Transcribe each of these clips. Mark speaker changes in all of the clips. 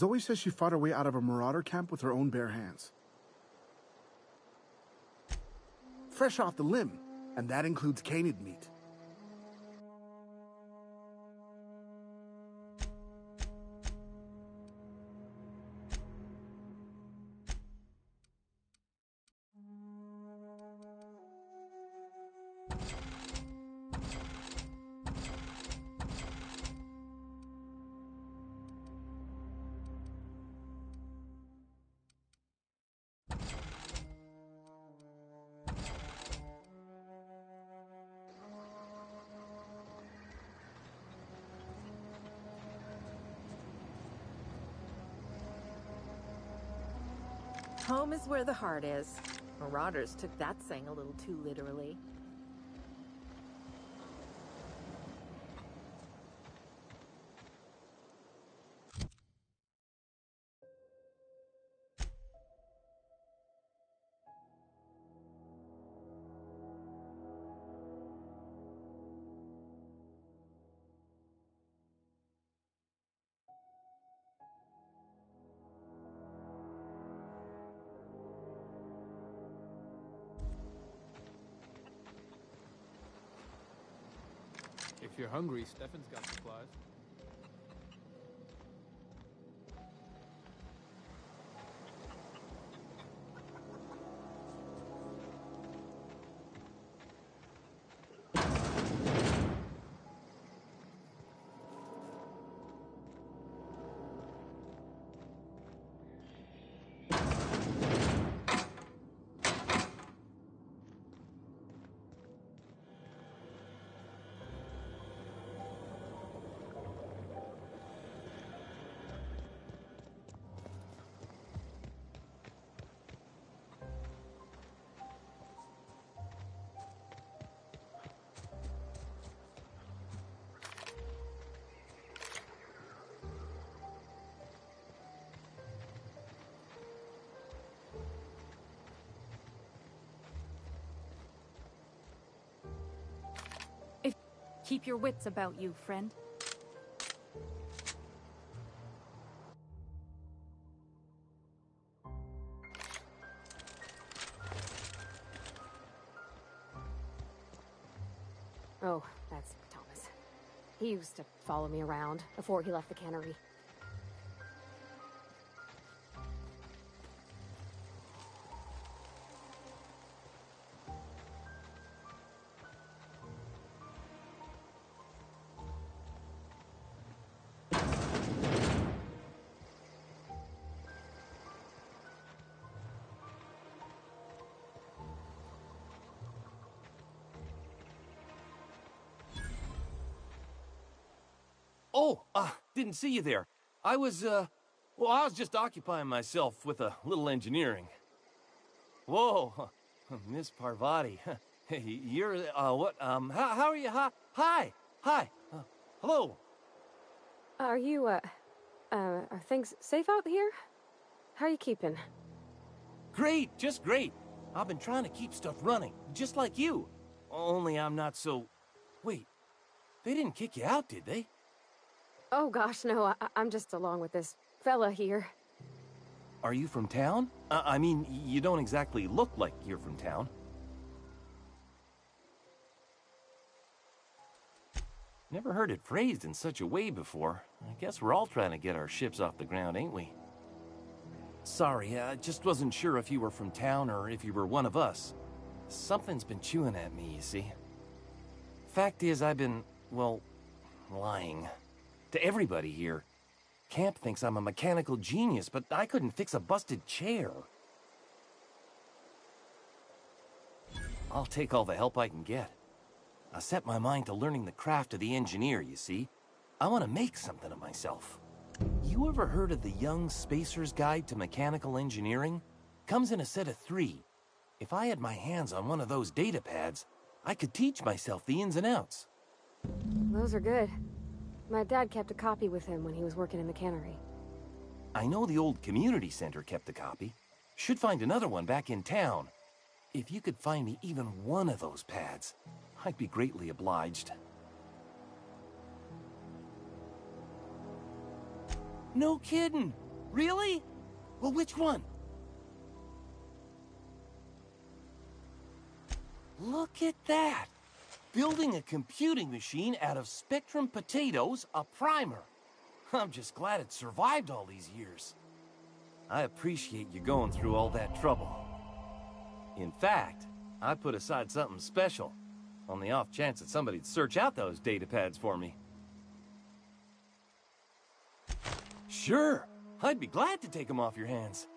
Speaker 1: Zoe says she fought her way out of a marauder camp with her own bare hands. Fresh off the limb, and that includes canid meat.
Speaker 2: Home is where the heart is. Marauders took that saying a little too literally.
Speaker 3: If you're hungry, Stefan's got supplies.
Speaker 4: Keep your wits about you, friend.
Speaker 5: Oh, that's Thomas. He used to follow me around before he left the cannery.
Speaker 6: Oh, didn't see you there. I was just occupying myself with a little engineering. Whoa, Miss Parvati. You're, what, how are you? Hi, hello.
Speaker 5: Are you, are things safe out here? How are you keeping?
Speaker 6: Great, just great. I've been trying to keep stuff running, just like you. Only I'm not so... Wait, they didn't kick you out, did they?
Speaker 5: Oh gosh, no, I'm just along with this fella here.
Speaker 6: Are you from town? I mean, you don't exactly look like you're from town. Never heard it phrased in such a way before. I guess we're all trying to get our ships off the ground, ain't we? Sorry, I just wasn't sure if you were from town or if you were one of us. Something's been chewing at me, you see. Fact is, I've been, well, lying. To everybody here. Camp thinks I'm a mechanical genius, but I couldn't fix a busted chair. I'll take all the help I can get. I set my mind to learning the craft of the engineer, you see. I want to make something of myself. You ever heard of the Young Spacer's Guide to Mechanical Engineering? Comes in a set of 3. If I had my hands on one of those data pads, I could teach myself the ins and outs.
Speaker 5: Those are good. My dad kept a copy with him when he was working in the cannery.
Speaker 6: I know the old community center kept a copy. Should find another one back in town. If you could find me even one of those pads, I'd be greatly obliged. No kidding! Really? Well, which one? Look at that! Building a computing machine out of Spectrum potatoes, a primer. I'm just glad it survived all these years. I appreciate you going through all that trouble. In fact, I put aside something special, on the off chance that somebody'd search out those data pads for me. Sure, I'd be glad to take them off your hands.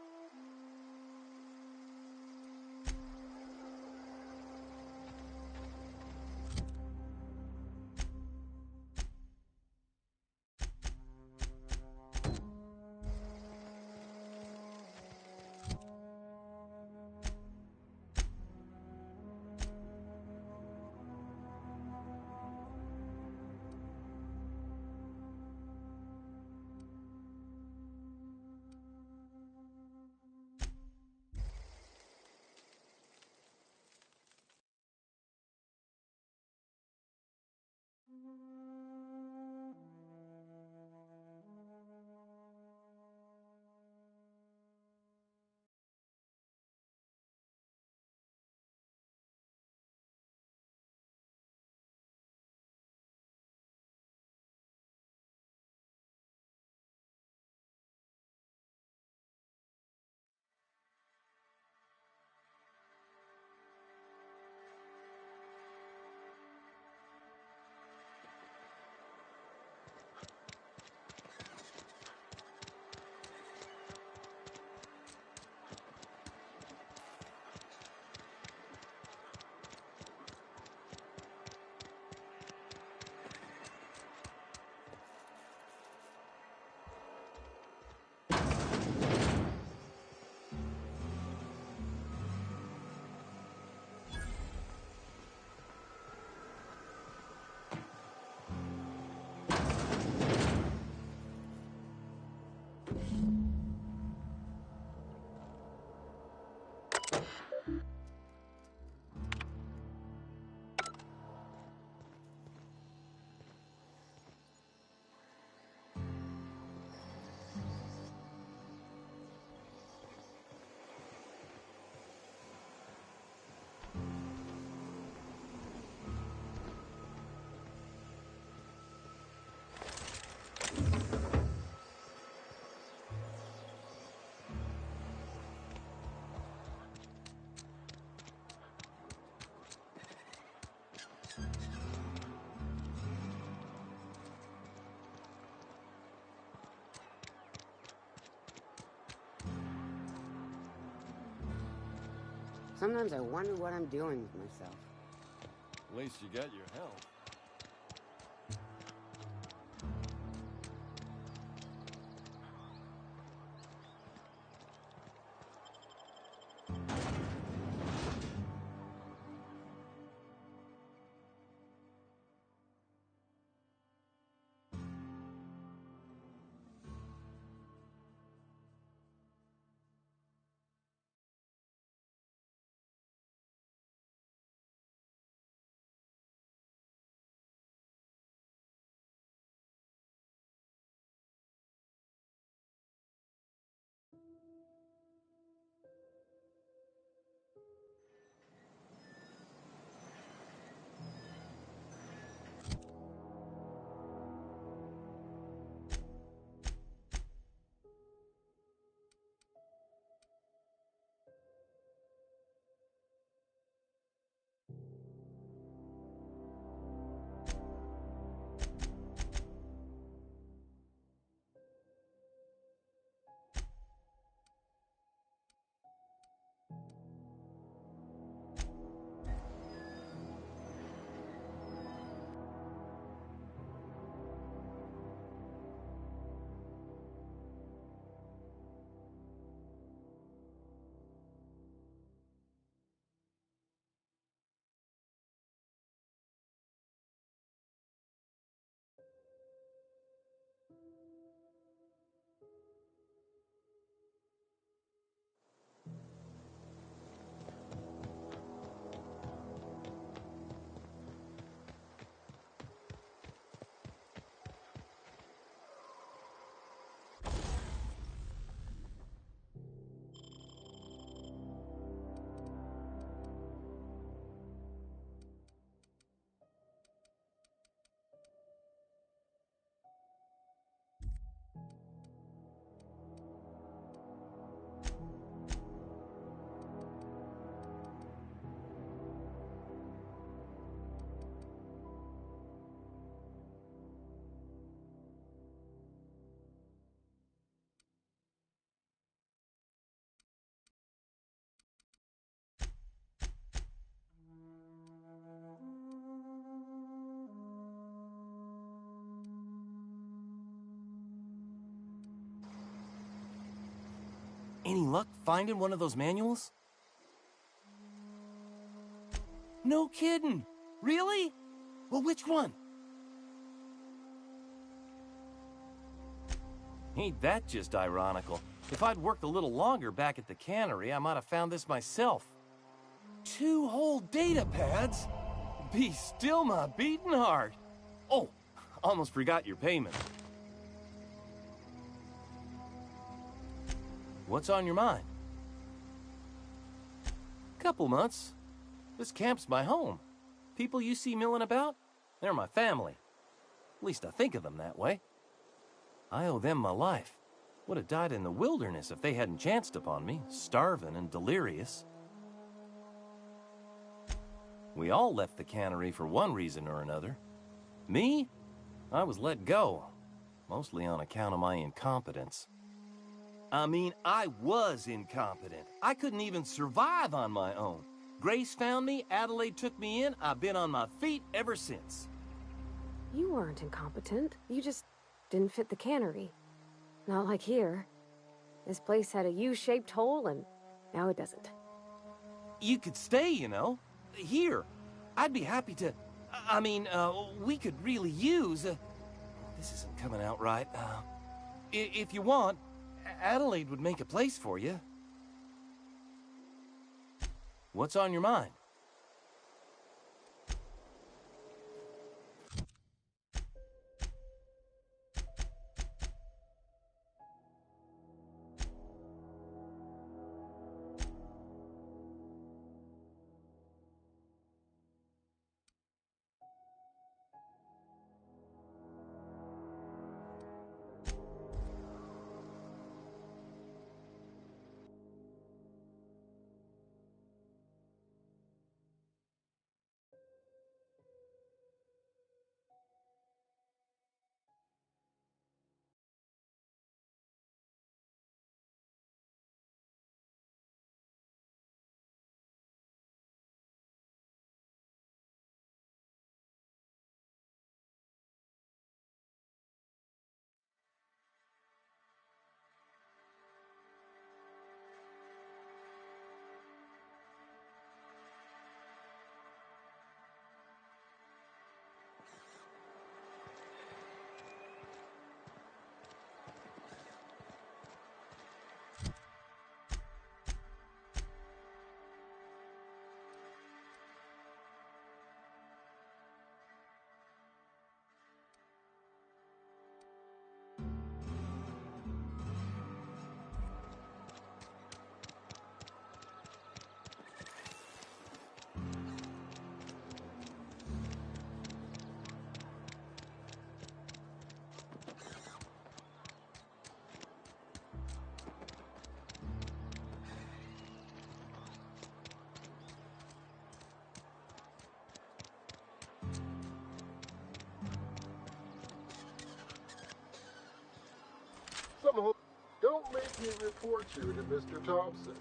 Speaker 7: Sometimes I wonder what I'm doing with myself.
Speaker 6: At least you got your health. luck finding one of those manuals? No kidding! Really? Well, which one? Ain't that just ironical? If I'd worked a little longer back at the cannery, I might have found this myself. 2 whole data pads? Be still my beating heart. Oh, almost forgot your payment. What's on your mind? Couple months. This camp's my home. People you see milling about, they're my family. At least I think of them that way. I owe them my life. Would have died in the wilderness if they hadn't chanced upon me, starving and delirious. We all left the cannery for one reason or another. Me? I was let go, mostly on account of my incompetence. I mean, I was incompetent. I couldn't even survive on my own. Grace found me, Adelaide took me in, I've been on my feet ever since.
Speaker 5: You weren't incompetent. You just didn't fit the cannery. Not like here. This place had a U-shaped hole, and now it doesn't.
Speaker 6: You could stay, you know. Here. I'd be happy to... I mean, we could really use... this isn't coming out right. If you want, Adelaide would make a place for you. What's on your mind?
Speaker 8: Don't make me report you to Mr. Thompson.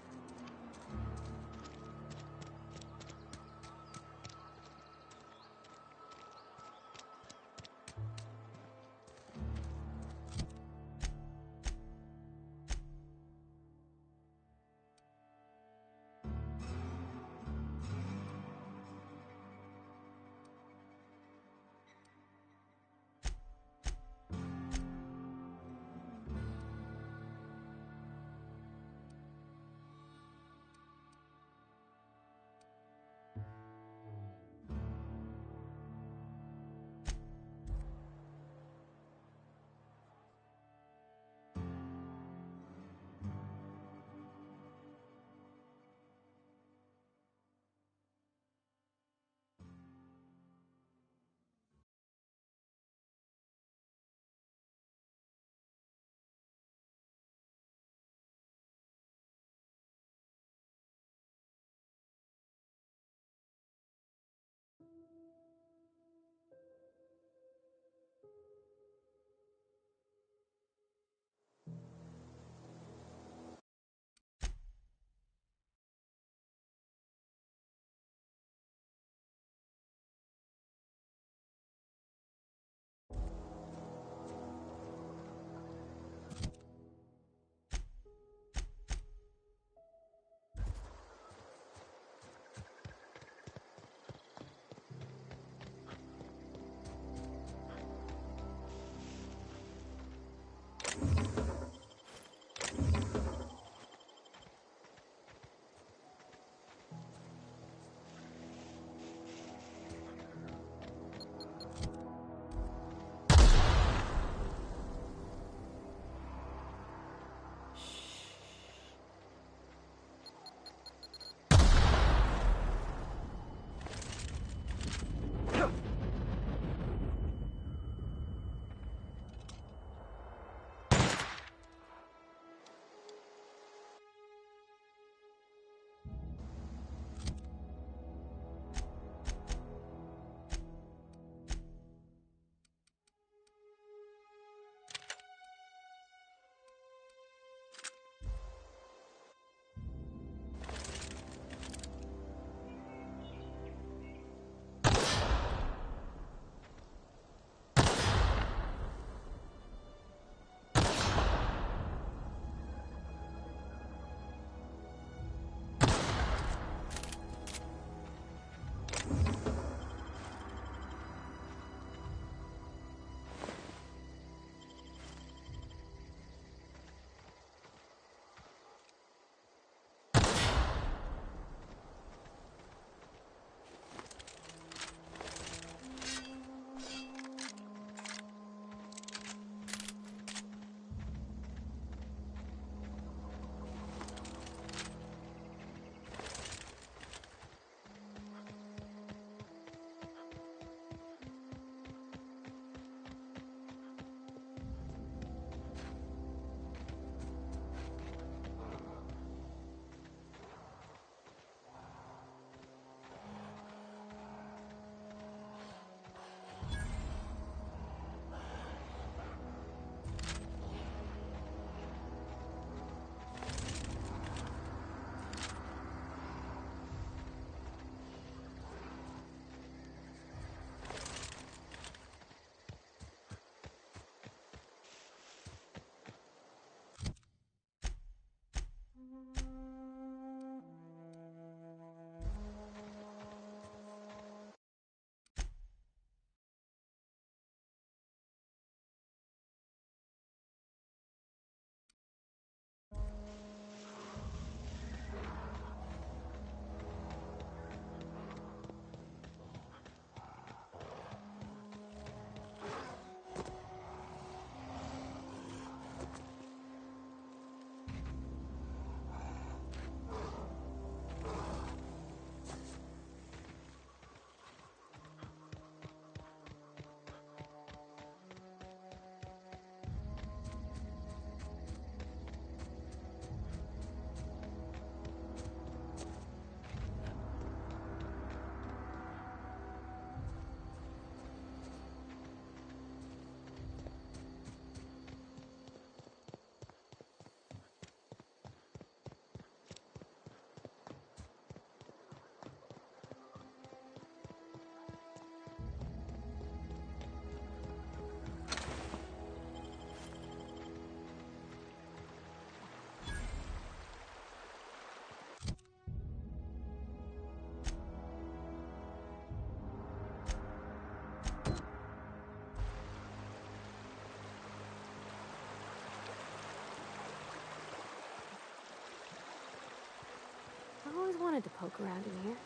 Speaker 5: always wanted to poke around in here.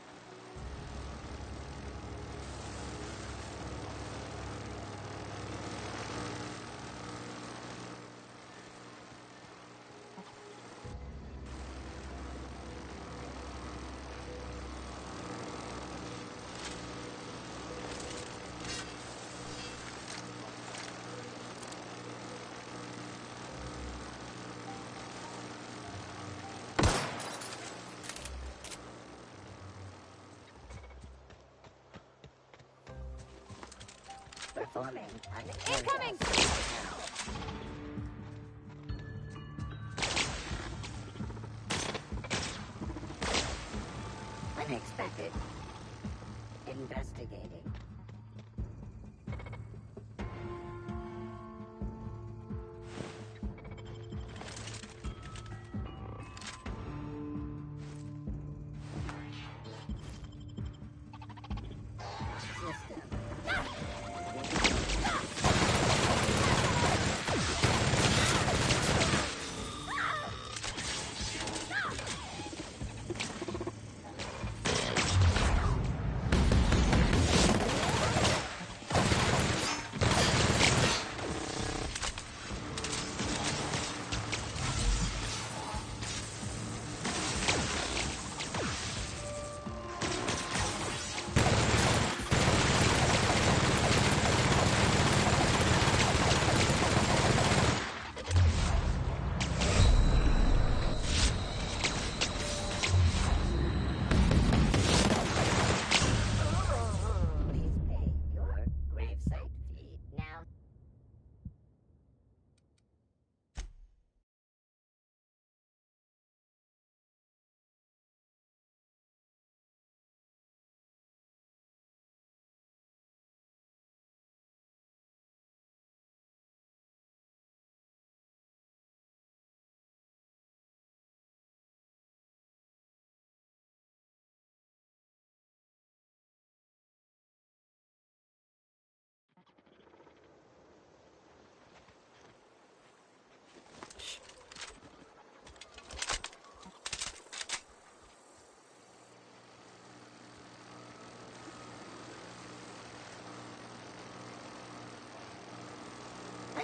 Speaker 9: Performing
Speaker 5: Incoming!
Speaker 9: Unexpected. Investigating.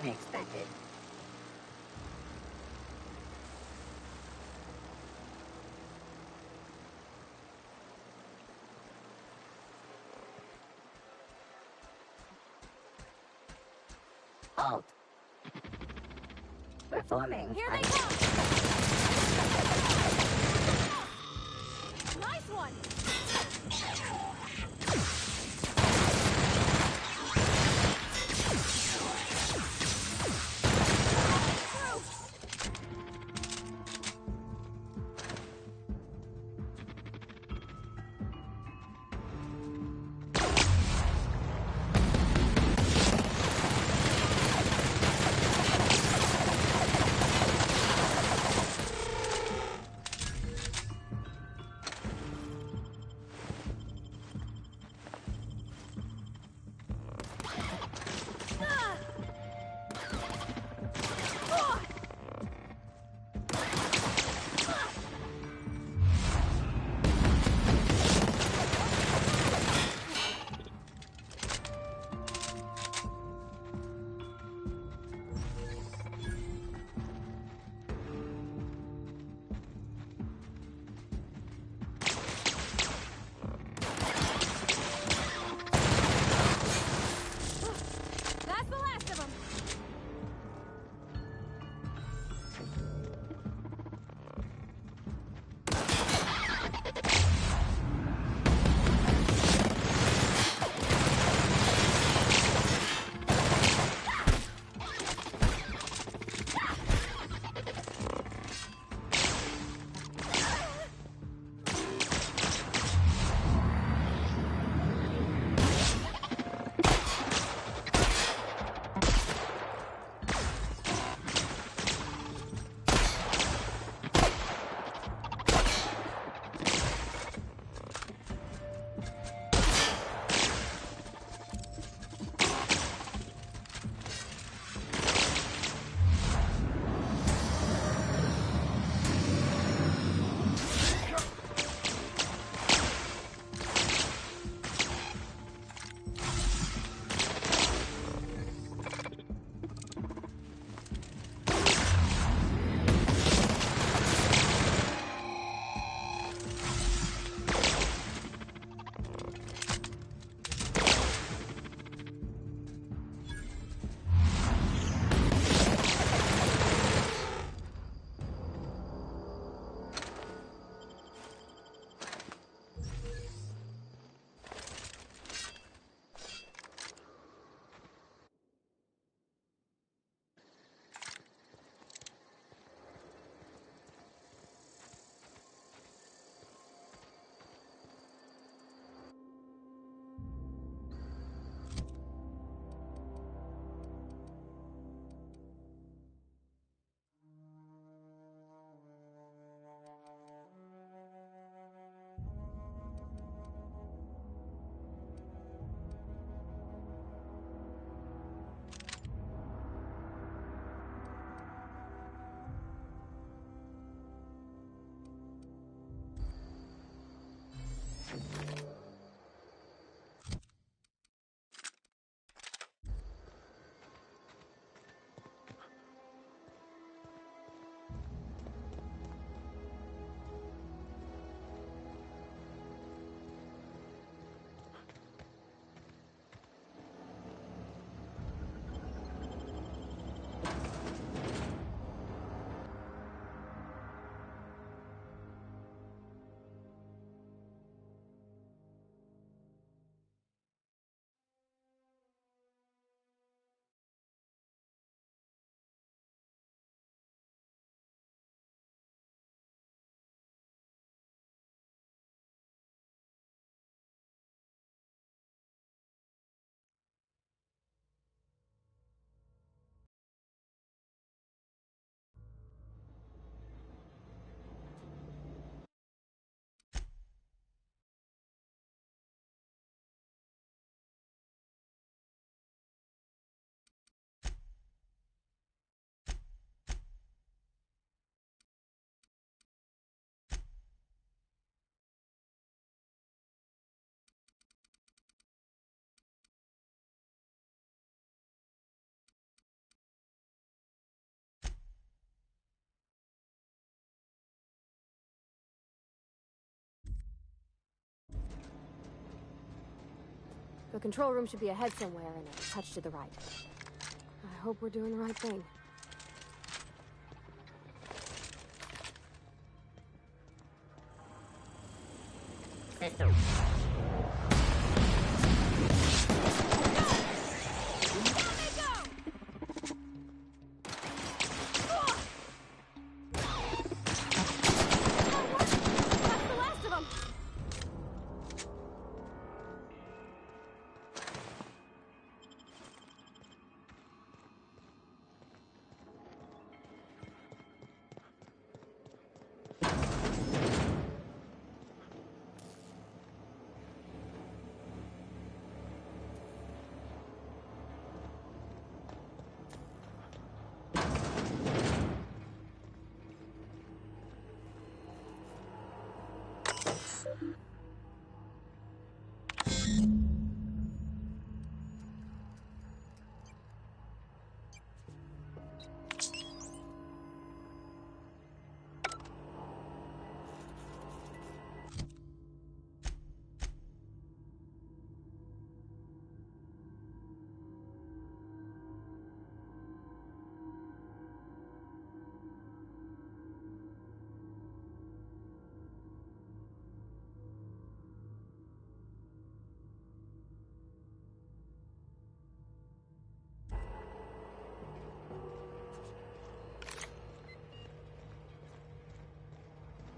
Speaker 9: Unexpected. Halt. Performing.
Speaker 5: Here they come! Nice one! The control room should be ahead somewhere and a touch to the right. I hope we're doing the right thing.
Speaker 9: System.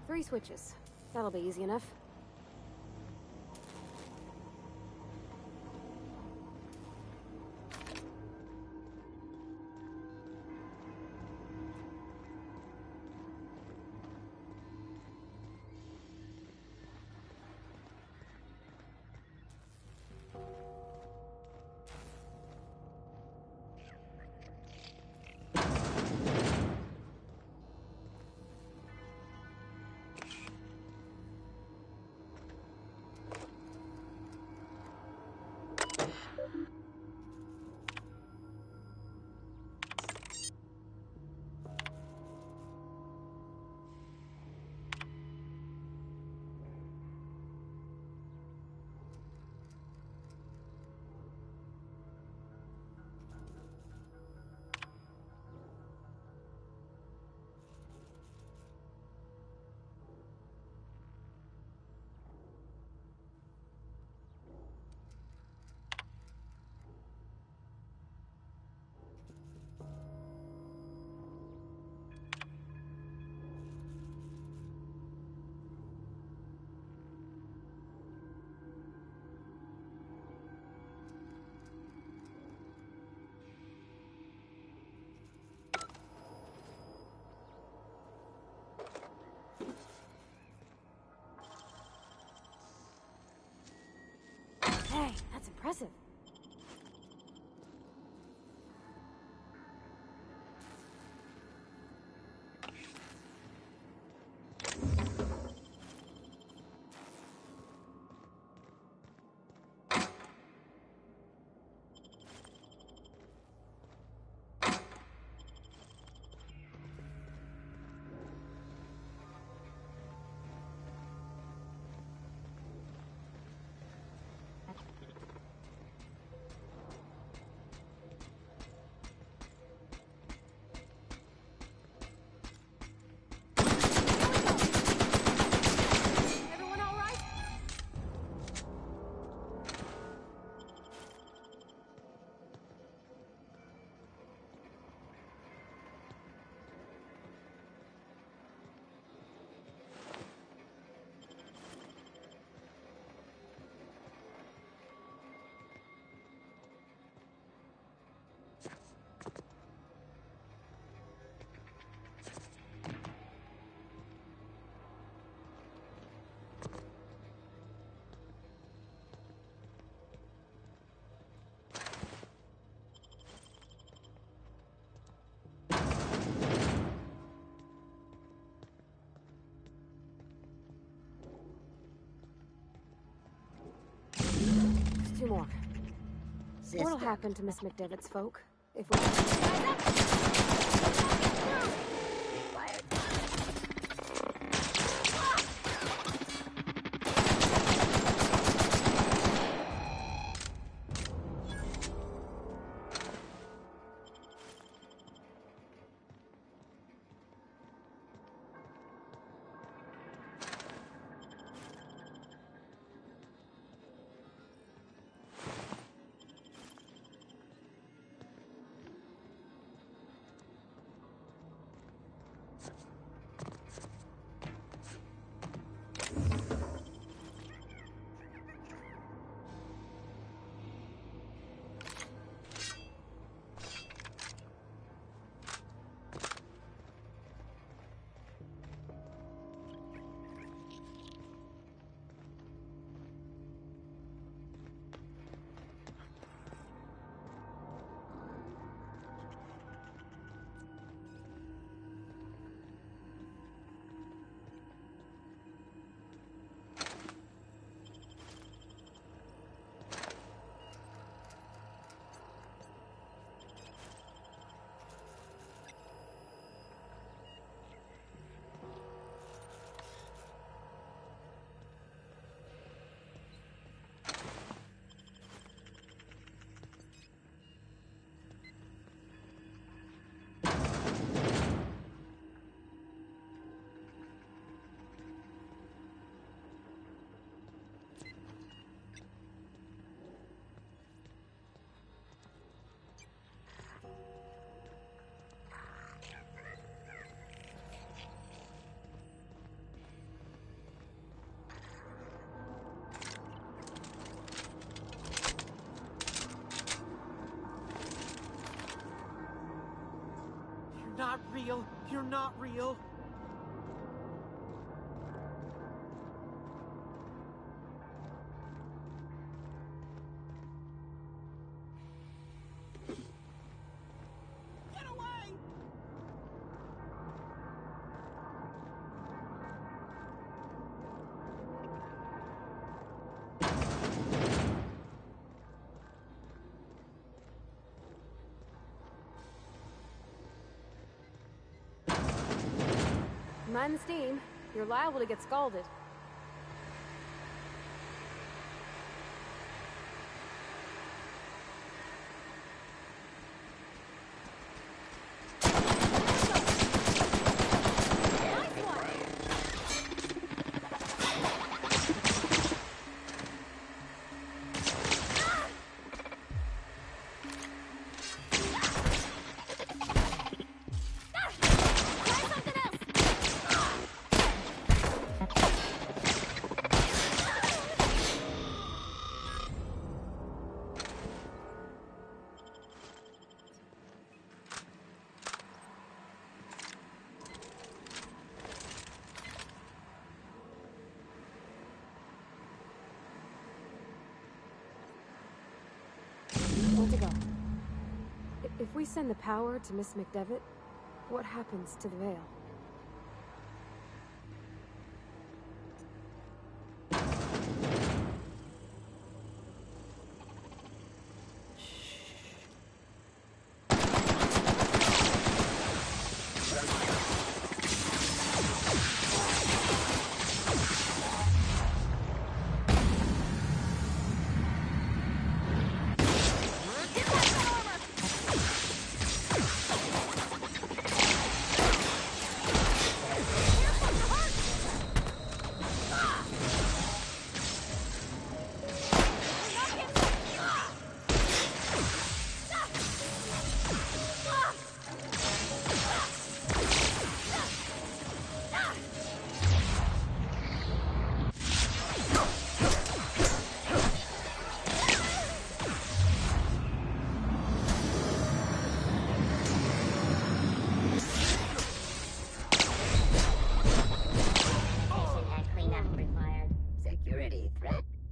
Speaker 5: Three switches. That'll be easy enough. Hey, that's impressive. Everyone all right? Two more. What'll happen to Miss McDevitt's folk if we...
Speaker 9: Required.
Speaker 10: Not real. You're not real. Get away!
Speaker 5: Mind the steam. You're liable to get scalded. Where to go? If we send the power to Miss McDevitt, what happens to the veil?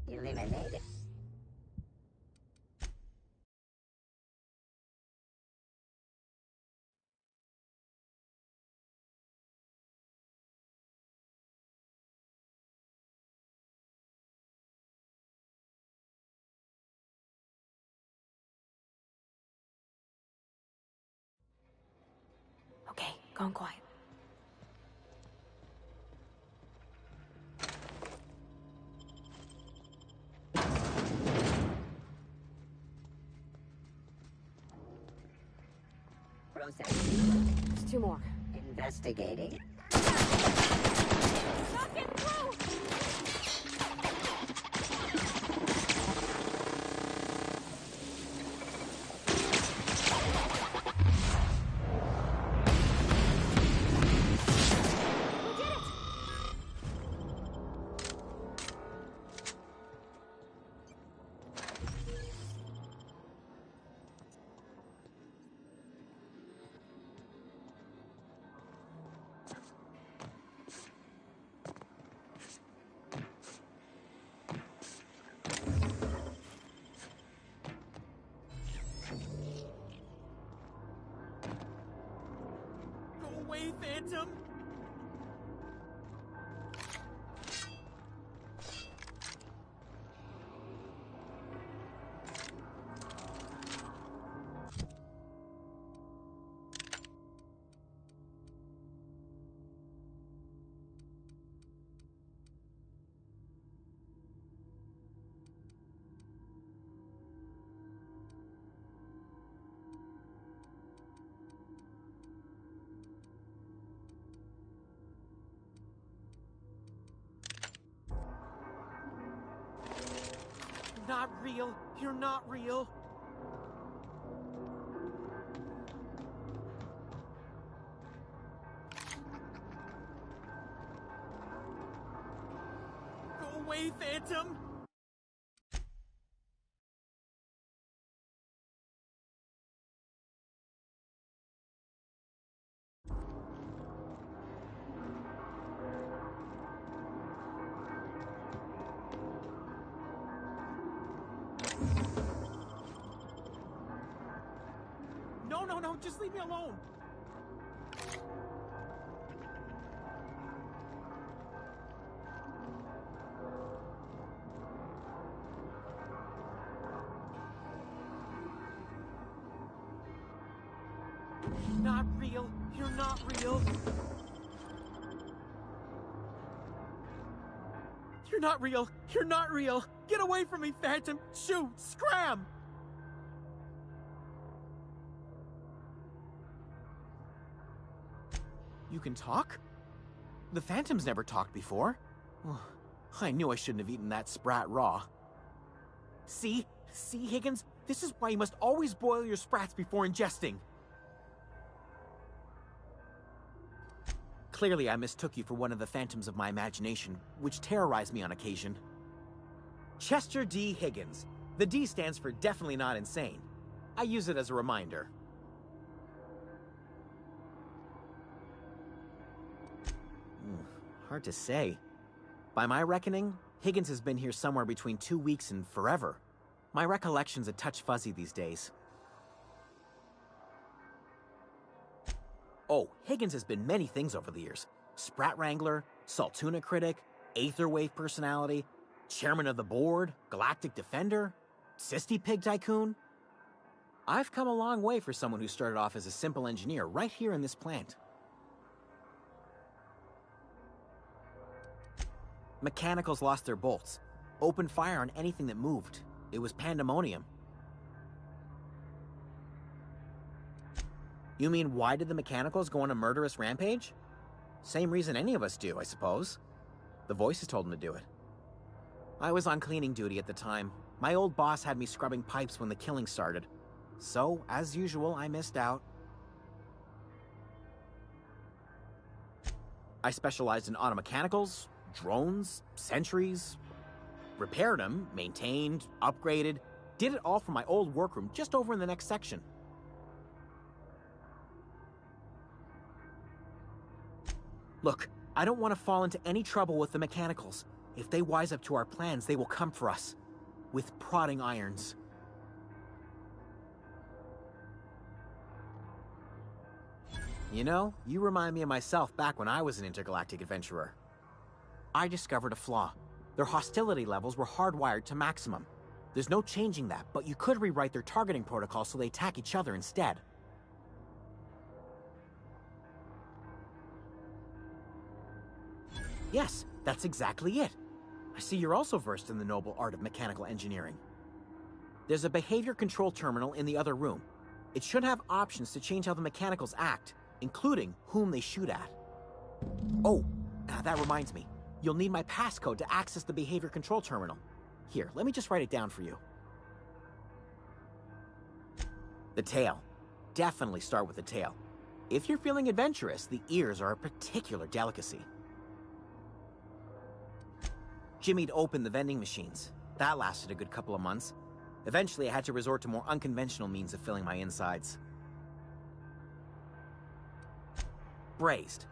Speaker 9: Eliminated.
Speaker 5: Okay, gone quiet.
Speaker 9: Processing.
Speaker 5: There's two more.
Speaker 9: Investigating.
Speaker 5: Knock it through!
Speaker 10: Go away, Phantom! Not real. You're not real. Go away, Phantom! No, just leave me alone. Not real. You're not real. You're not real. You're not real. Get away from me, Phantom. Shoot. Scram. You can talk? The Phantom's never talked before. I knew I shouldn't have eaten that sprat raw. See, Higgins? This is why you must always boil your sprats before ingesting. Clearly, I mistook you for one of the phantoms of my imagination, which terrorized me on occasion. Chester D. Higgins. The D stands for definitely not insane. I use it as a reminder. Hard to say. By my reckoning, Higgins has been here somewhere between 2 weeks and forever. My recollection's a touch fuzzy these days. Oh, Higgins has been many things over the years. Sprat Wrangler, Saltuna Critic, Aetherwave Personality, Chairman of the Board, Galactic Defender, Sisty Pig Tycoon. I've come a long way for someone who started off as a simple engineer right here in this plant. Mechanicals lost their bolts. Opened fire on anything that moved. It was pandemonium. You mean, why did the Mechanicals go on a murderous rampage? Same reason any of us do, I suppose. The voices told them to do it. I was on cleaning duty at the time. My old boss had me scrubbing pipes when the killing started. So, as usual, I missed out. I specialized in automechanicals, drones, sentries. Repaired them, maintained, upgraded. Did it all from my old workroom just over in the next section. Look, I don't want to fall into any trouble with the Mechanicals. If they wise up to our plans, they will come for us. With prodding irons. You know, you remind me of myself back when I was an intergalactic adventurer. I discovered a flaw. Their hostility levels were hardwired to maximum. There's no changing that, but you could rewrite their targeting protocol so they attack each other instead. Yes, that's exactly it. I see you're also versed in the noble art of mechanical engineering. There's a behavior control terminal in the other room. It should have options to change how the Mechanicals act, including whom they shoot at. Oh, that reminds me. You'll need my passcode to access the behavior control terminal. Here, let me just write it down for you. The tail. Definitely start with the tail. If you're feeling adventurous, the ears are a particular delicacy. Jimmy'd opened the vending machines. That lasted a good couple of months. Eventually, I had to resort to more unconventional means of filling my insides. Braised.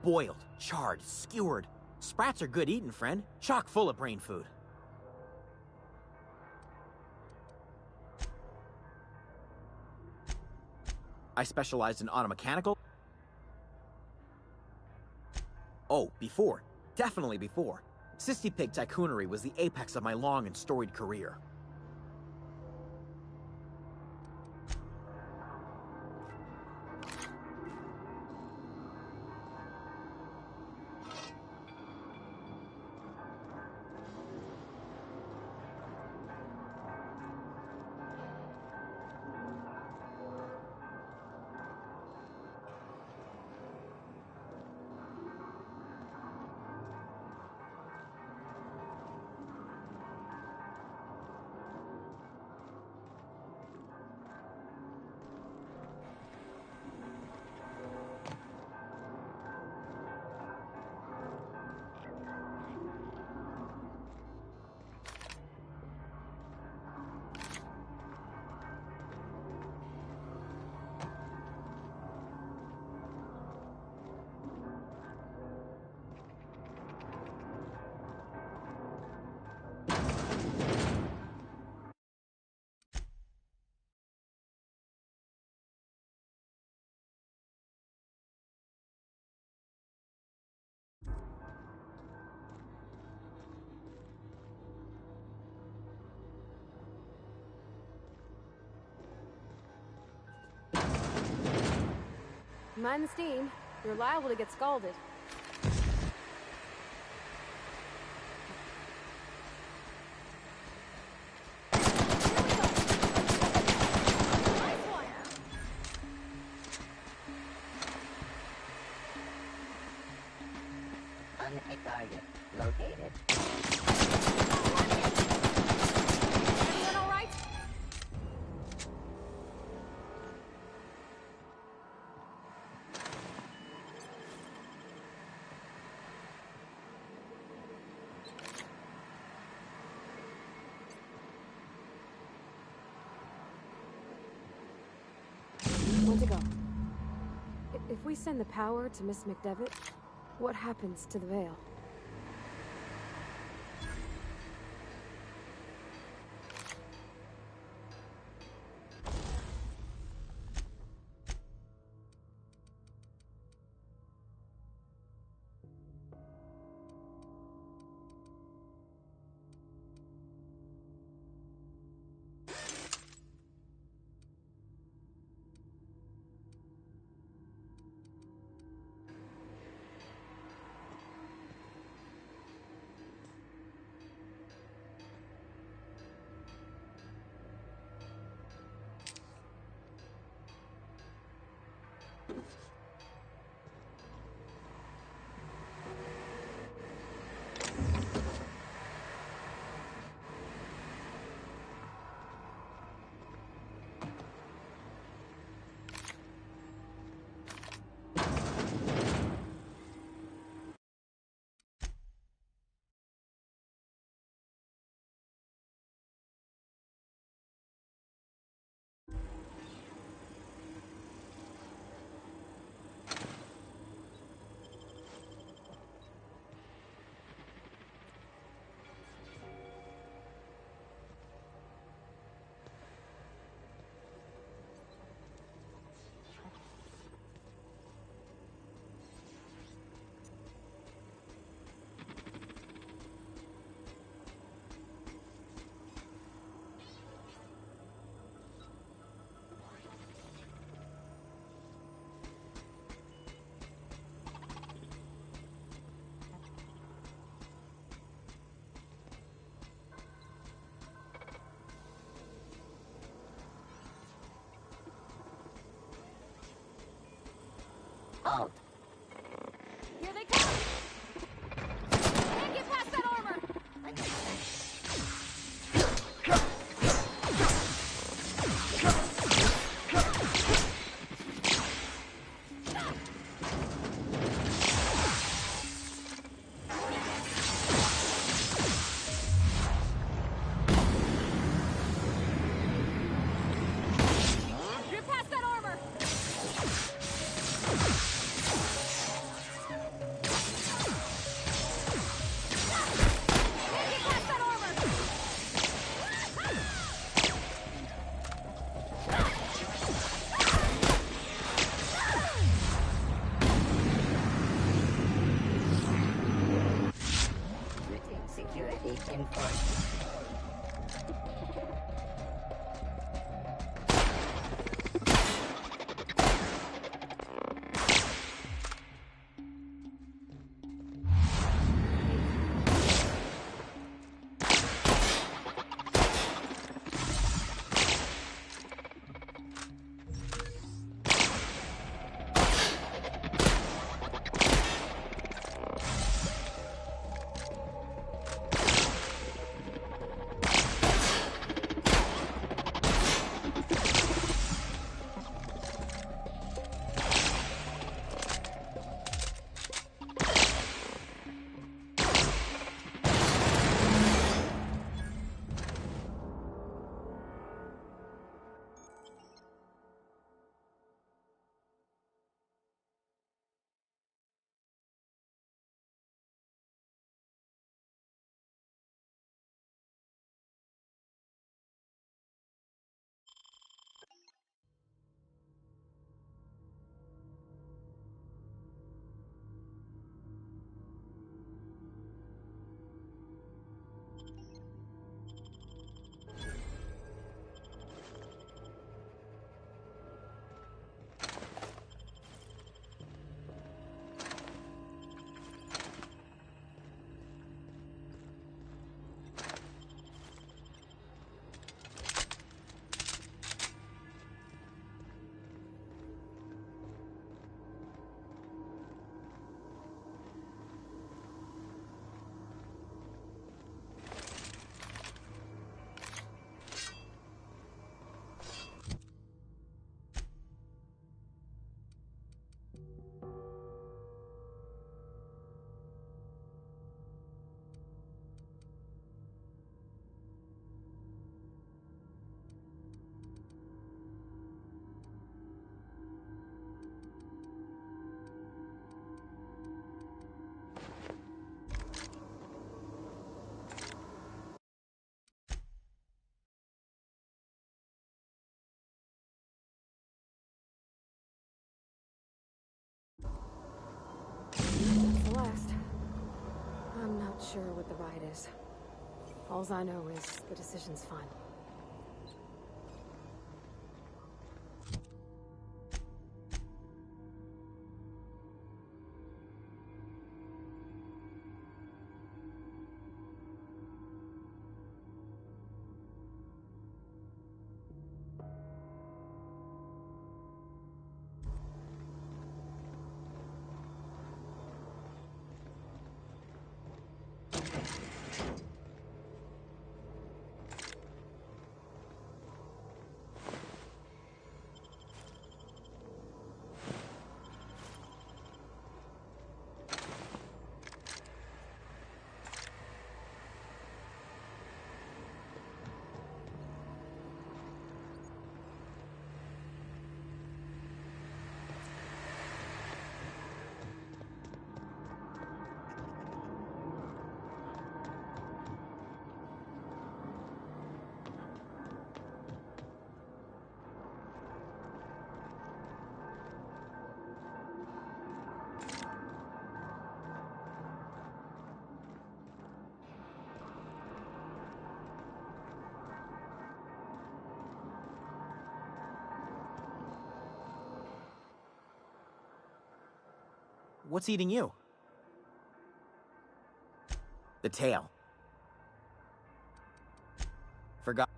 Speaker 10: Boiled, charred, skewered. Sprats are good eating, friend. Chock full of brain food. I specialized in automechanical. Oh, before. Definitely before. Sisty Pig Tycoonery was the apex of my long and storied career.
Speaker 5: Mind the steam. You're liable to get scalded.
Speaker 9: Unhit target located.
Speaker 5: Everyone all right? Where'd it go? If we send the power to Miss McDevitt, what happens to the veil?
Speaker 9: Halt.
Speaker 5: Here they come! Can't get past that armor! Get past that armor! not sure what the ride is. Alls I know is the decision's fine.
Speaker 10: What's eating you? The tail. Forgot.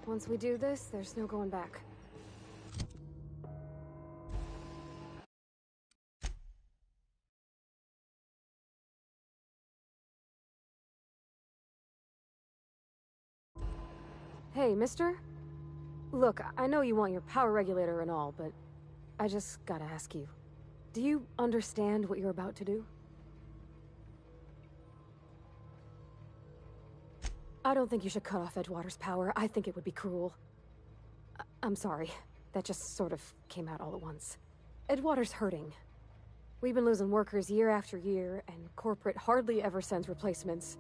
Speaker 5: Once we do this, there's no going back. Hey, mister? Look, I know you want your power regulator and all, but I just gotta ask you. Do you understand what you're about to do? I don't think you should cut off Edgewater's power. I think it would be cruel. I'm sorry. That just sort of came out all at once. Edgewater's hurting. We've been losing workers year after year, and corporate hardly ever sends replacements.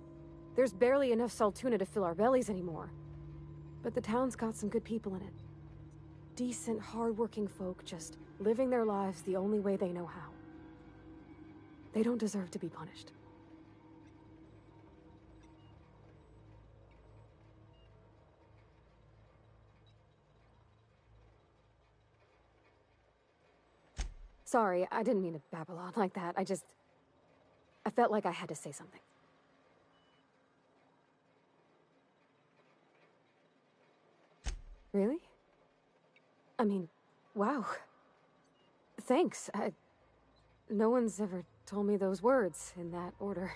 Speaker 5: There's barely enough Saltuna to fill our bellies anymore. But the town's got some good people in it. Decent, hard-working folk just living their lives the only way they know how. They don't deserve to be punished. Sorry, I didn't mean to babble on like that. I felt like I had to say something. Really? I mean, wow. Thanks. No one's ever told me those words in that order.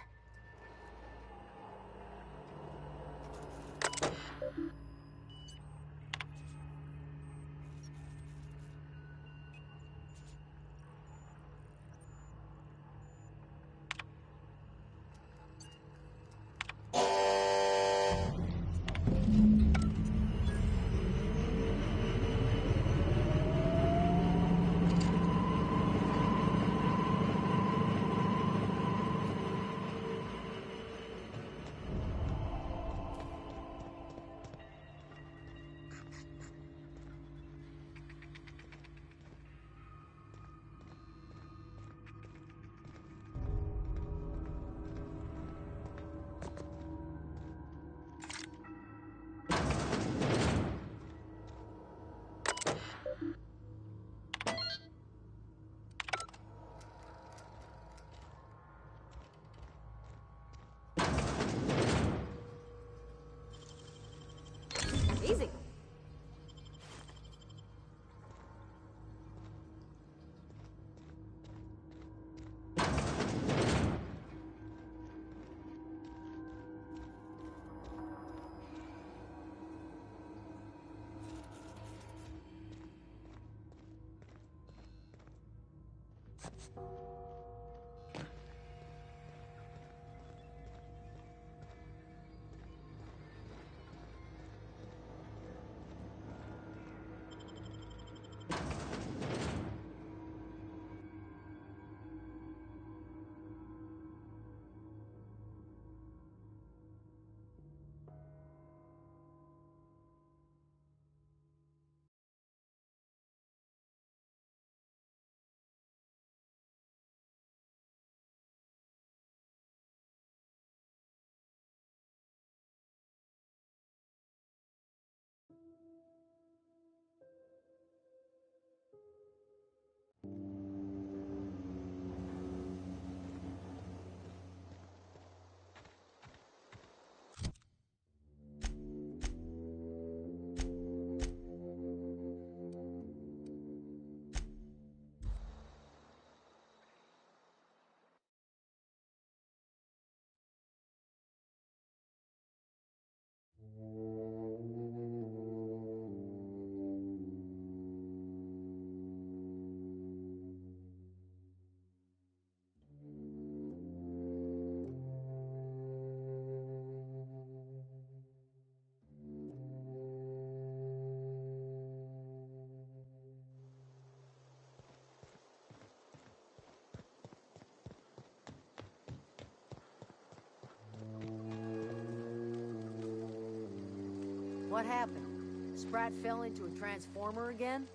Speaker 11: What happened? Sprat fell into a transformer again?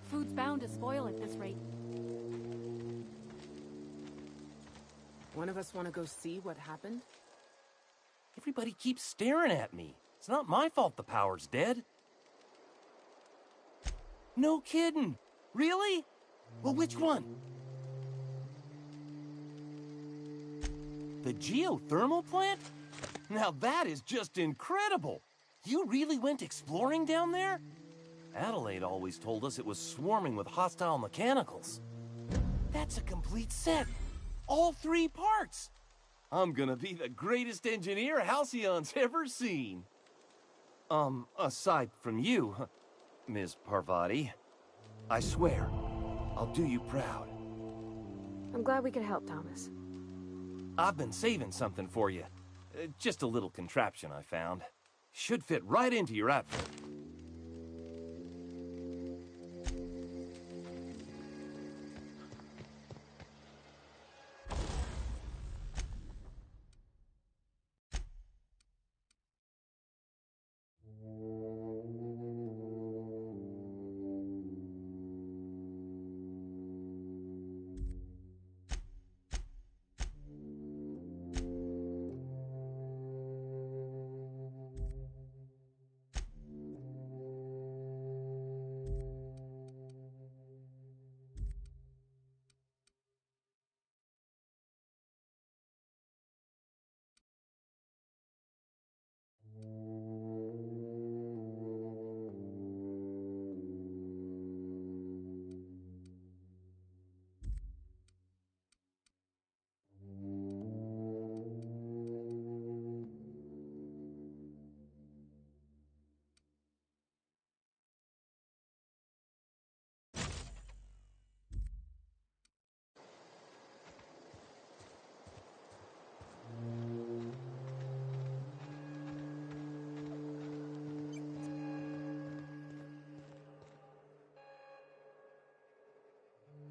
Speaker 4: Food's bound to spoil at this rate.
Speaker 12: One of us want to go see what happened?
Speaker 6: Everybody keeps staring at me. It's not my fault the power's dead. No kidding. Really? Well, which one? The geothermal plant? Now that is just incredible! You really went exploring down there? Adelaide always told us it was swarming with hostile mechanicals. That's a complete set! All 3 parts! I'm gonna be the greatest engineer Halcyon's ever seen! Aside from you, Ms. Parvati, I swear, I'll do you proud.
Speaker 5: I'm glad we could help, Thomas.
Speaker 6: I've been saving something for you. Just a little contraption I found. Should fit right into your outfit.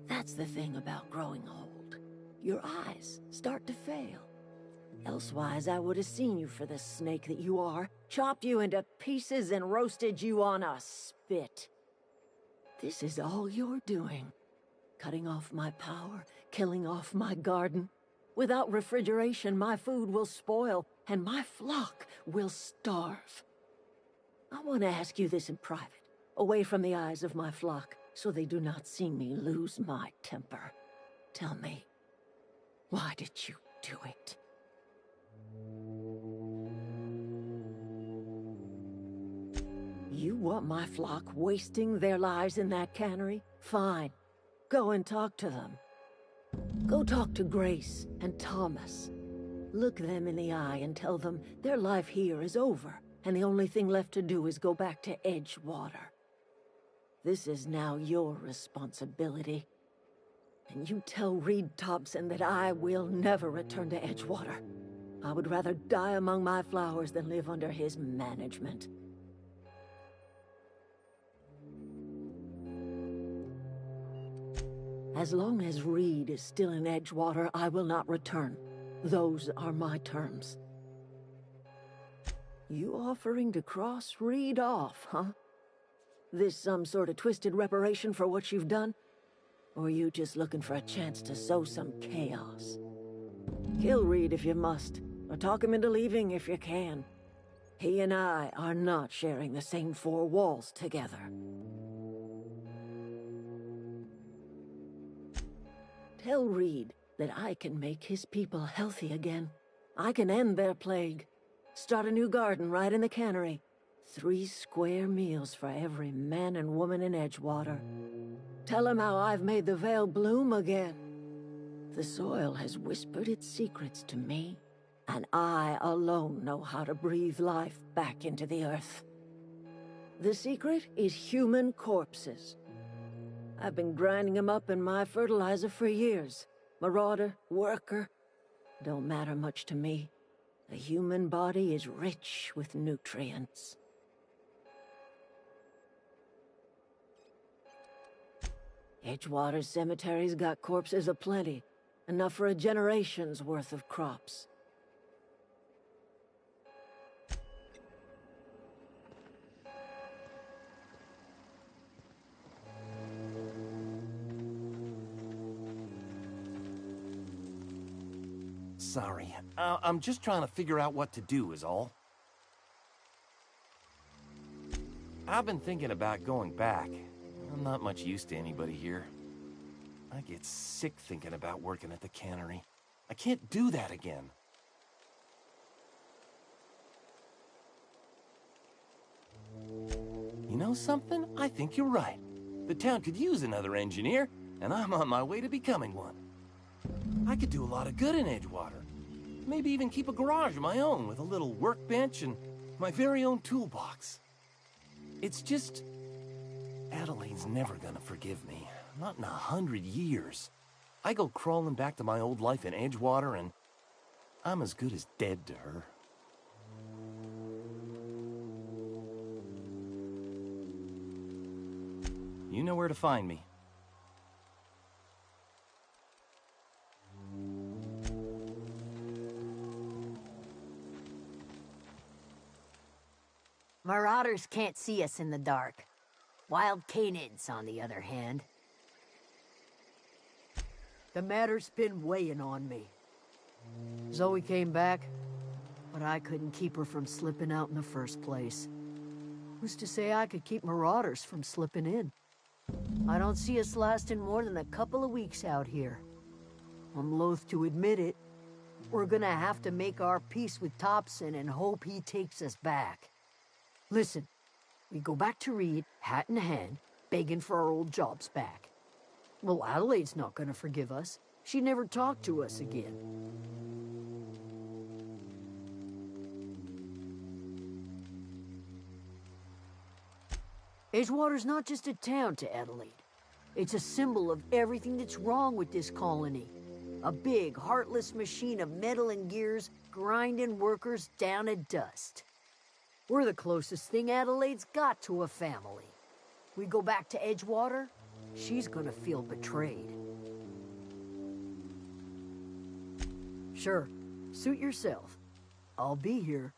Speaker 11: That's the thing about growing old. Your eyes start to fail. Elsewise, I would have seen you for the snake that you are, chopped you into pieces and roasted you on a spit. This is all you're doing. Cutting off my power, killing off my garden. Without refrigeration, my food will spoil, and my flock will starve. I want to ask you this in private, away from the eyes of my flock, so they do not see me lose my temper. Tell me, why did you do it? You want my flock wasting their lives in that cannery? Fine. Go and talk to them. Go talk to Grace and Thomas. Look them in the eye and tell them their life here is over, and the only thing left to do is go back to Edgewater. This is now your responsibility. And you tell Reed Thompson that I will never return to Edgewater. I would rather die among my flowers than live under his management. As long as Reed is still in Edgewater, I will not return. Those are my terms. You offering to cross Reed off, huh? This some sort of twisted reparation for what you've done? Or you just looking for a chance to sow some chaos? Kill Reed if you must, or talk him into leaving if you can. He and I are not sharing the same four walls together. Tell Reed that I can make his people healthy again. I can end their plague. Start a new garden right in the cannery. 3 square meals for every man and woman in Edgewater. Tell him how I've made the Vale bloom again. The soil has whispered its secrets to me, and I alone know how to breathe life back into the earth. The secret is human corpses. I've been grinding them up in my fertilizer for years. Marauder, worker, don't matter much to me. The human body is rich with nutrients. Edgewater Cemetery's got corpses aplenty, enough for a generation's worth of crops.
Speaker 6: Sorry, I'm just trying to figure out what to do is all. I've been thinking about going back. I'm not much use to anybody here. I get sick thinking about working at the cannery. I can't do that again. You know something? I think you're right. The town could use another engineer, and I'm on my way to becoming one. I could do a lot of good in Edgewater. Maybe even keep a garage of my own with a little workbench and my very own toolbox. It's just... Adelaide's never gonna forgive me. Not in 100 years. I go crawling back to my old life in Edgewater and I'm as good as dead to her. You know where to find me.
Speaker 13: Marauders can't see us in the dark. Wild canids, on the other hand.
Speaker 14: The matter's been weighing on me. Zoe came back, but I couldn't keep her from slipping out in the first place. Who's to say I could keep marauders from slipping in? I don't see us lasting more than a couple of weeks out here. I'm loath to admit it. We're gonna have to make our peace with Thompson and hope he takes us back. Listen, we go back to Reed, hat in hand, begging for our old jobs back. Well, Adelaide's not gonna forgive us. She never talked to us again. Edgewater's not just a town to Adelaide. It's a symbol of everything that's wrong with this colony. A big, heartless machine of metal and gears grinding workers down to dust. We're the closest thing Adelaide's got to a family. We go back to Edgewater, she's gonna feel betrayed. Sure, suit yourself. I'll be here.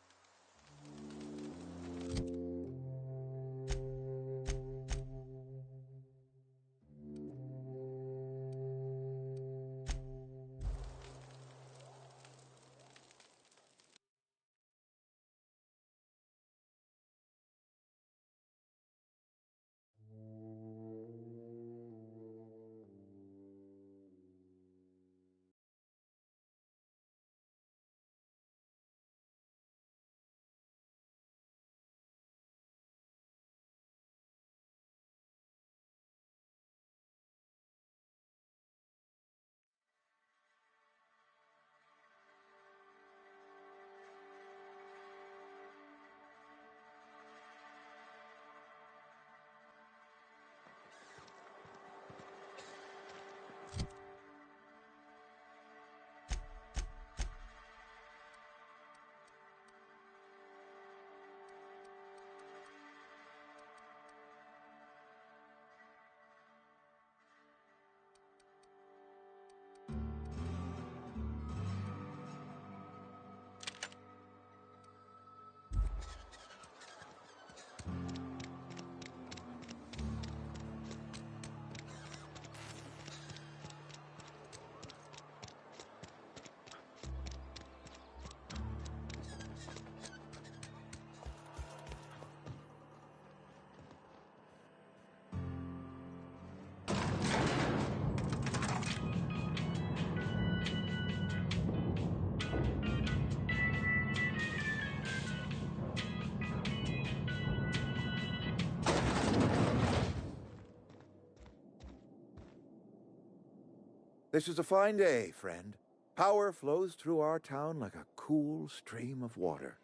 Speaker 15: This is a fine day, friend. Power flows through our town like a cool stream of water.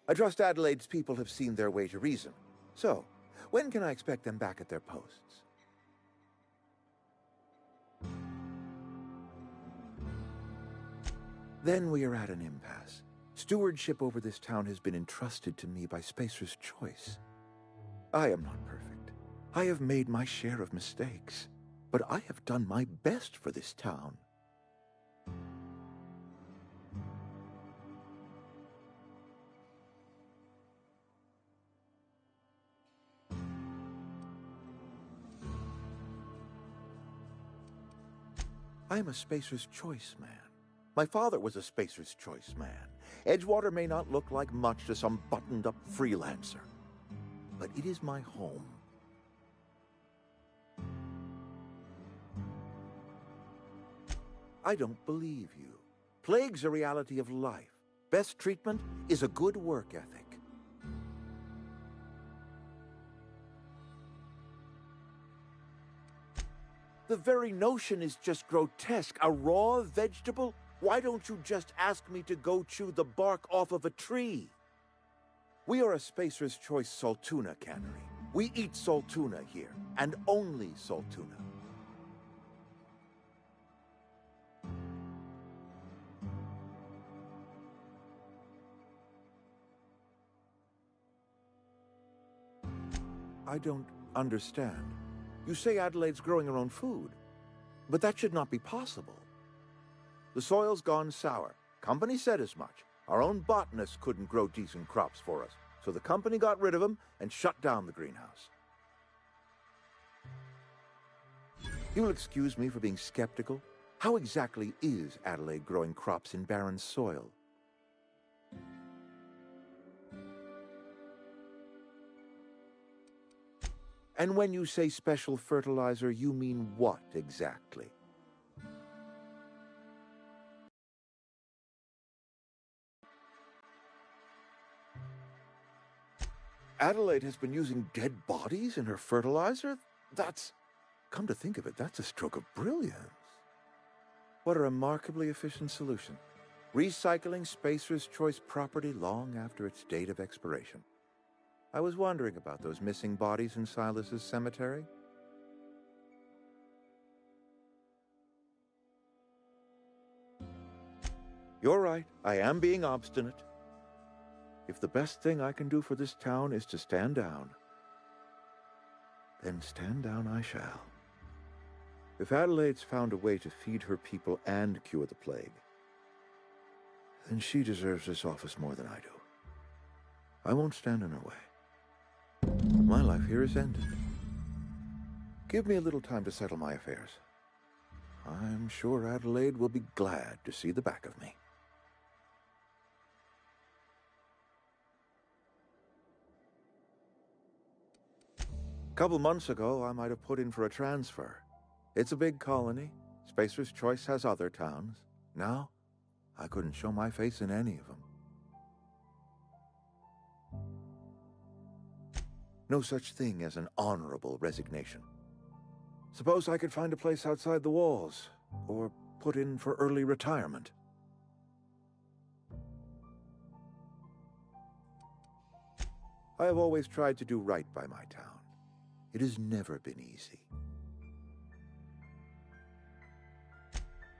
Speaker 15: I trust Adelaide's people have seen their way to reason. So, when can I expect them back at their posts? Then we are at an impasse. Stewardship over this town has been entrusted to me by Spacer's Choice. I am not perfect. I have made my share of mistakes, but I have done my best for this town. I am a Spacer's Choice man. My father was a Spacer's Choice man. Edgewater may not look like much to some buttoned-up freelancer, but it is my home. I don't believe you. Plague's a reality of life. Best treatment is a good work ethic. The very notion is just grotesque. A raw vegetable? Why don't you just ask me to go chew the bark off of a tree? We are a Spacer's Choice Saltuna cannery. We eat Saltuna here, and only Saltuna. I don't understand. You say Adelaide's growing her own food, but that should not be possible. The soil's gone sour. Company said as much. Our own botanists couldn't grow decent crops for us, so the company got rid of them and shut down the greenhouse. You'll excuse me for being skeptical. How exactly is Adelaide growing crops in barren soil? And when you say special fertilizer, you mean what exactly? Adelaide has been using dead bodies in her fertilizer? Come to think of it, that's a stroke of brilliance. What a remarkably efficient solution. Recycling Spacer's Choice property long after its date of expiration. I was wondering about those missing bodies in Silas's cemetery. You're right, I am being obstinate. If the best thing I can do for this town is to stand down, then stand down I shall. If Adelaide's found a way to feed her people and cure the plague, then she deserves this office more than I do. I won't stand in her way. My life here is ended. Give me a little time to settle my affairs. I'm sure Adelaide will be glad to see the back of me. A couple months ago, I might have put in for a transfer. It's a big colony. Spacer's Choice has other towns. Now, I couldn't show my face in any of them. No such thing as an honorable resignation. Suppose I could find a place outside the walls, or put in for early retirement. I have always tried to do right by my town. It has never been easy.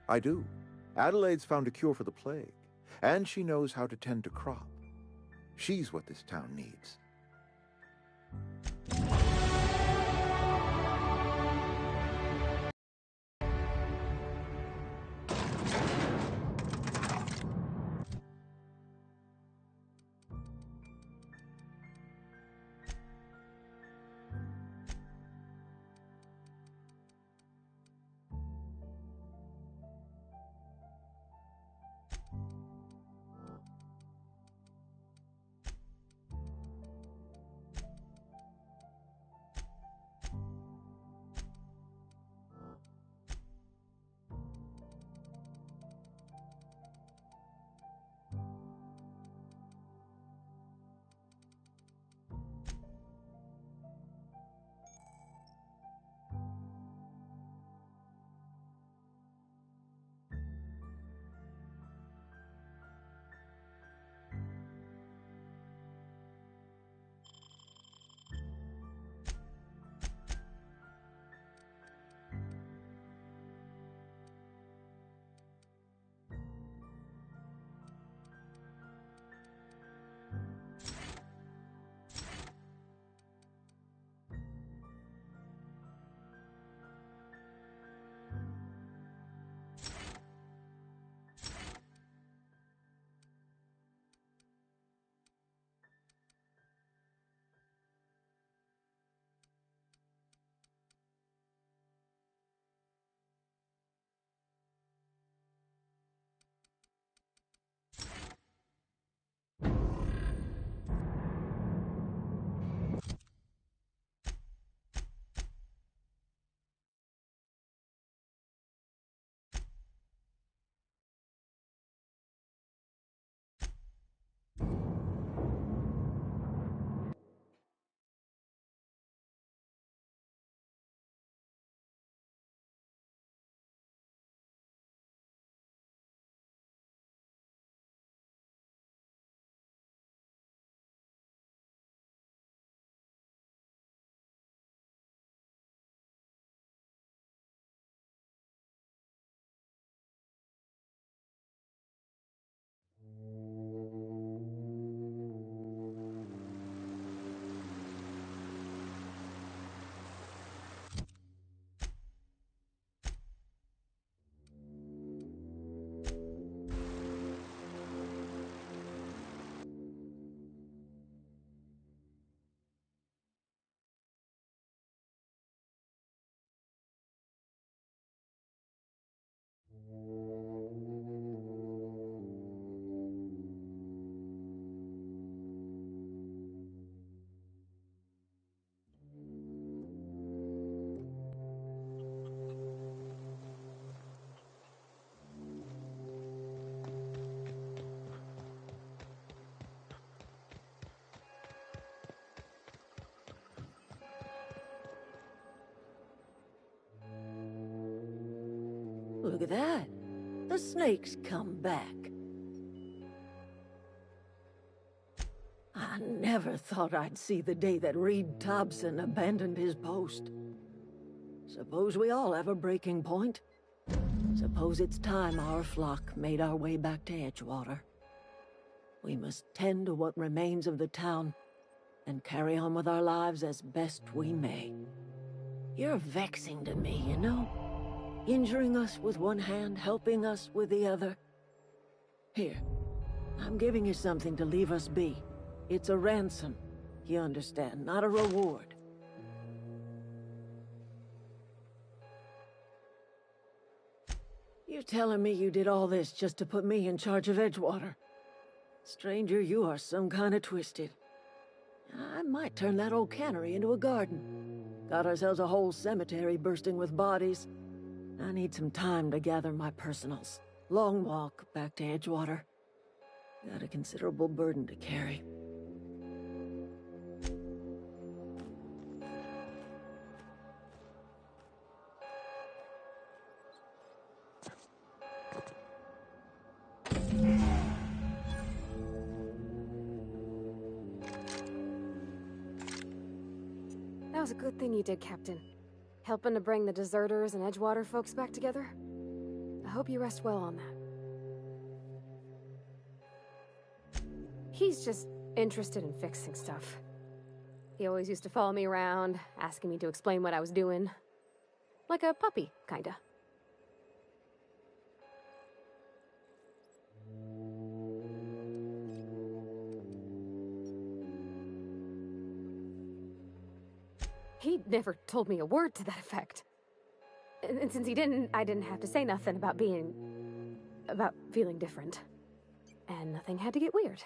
Speaker 15: I do. Adelaide's found a cure for the plague, and she knows how to tend to crop. She's what this town needs.
Speaker 11: Look at that. The snake's come back. I never thought I'd see the day that Reed Thompson abandoned his post. Suppose we all have a breaking point. Suppose it's time our flock made our way back to Edgewater. We must tend to what remains of the town and carry on with our lives as best we may. You're vexing to me, you know? Injuring us with one hand, helping us with the other. Here, I'm giving you something to leave us be. It's a ransom, you understand, not a reward. You're telling me you did all this just to put me in charge of Edgewater? Stranger, you are some kind of twisted. I might turn that old cannery into a garden. Got ourselves a whole cemetery bursting with bodies. I need some time to gather my personals. Long walk back to Edgewater. Got a considerable burden to carry.
Speaker 5: That was a good thing you did, Captain. Helping to bring the deserters and Edgewater folks back together. I hope you rest well on that. He's just interested in fixing stuff. He always used to follow me around, asking me to explain what I was doing. Like a puppy, kinda. He never told me a word to that effect. And since he didn't, I didn't have to say nothing about feeling different. And nothing had to get weird.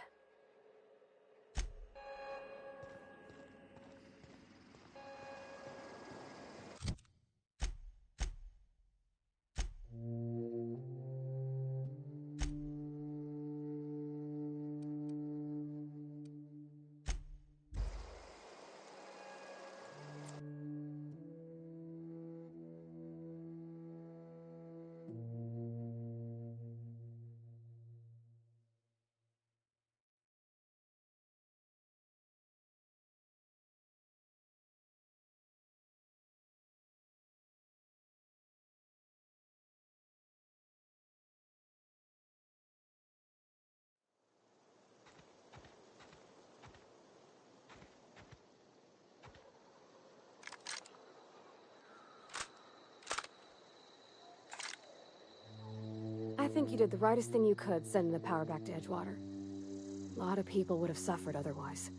Speaker 5: I think you did the rightest thing you could, sending the power back to Edgewater. A lot of people would have suffered otherwise.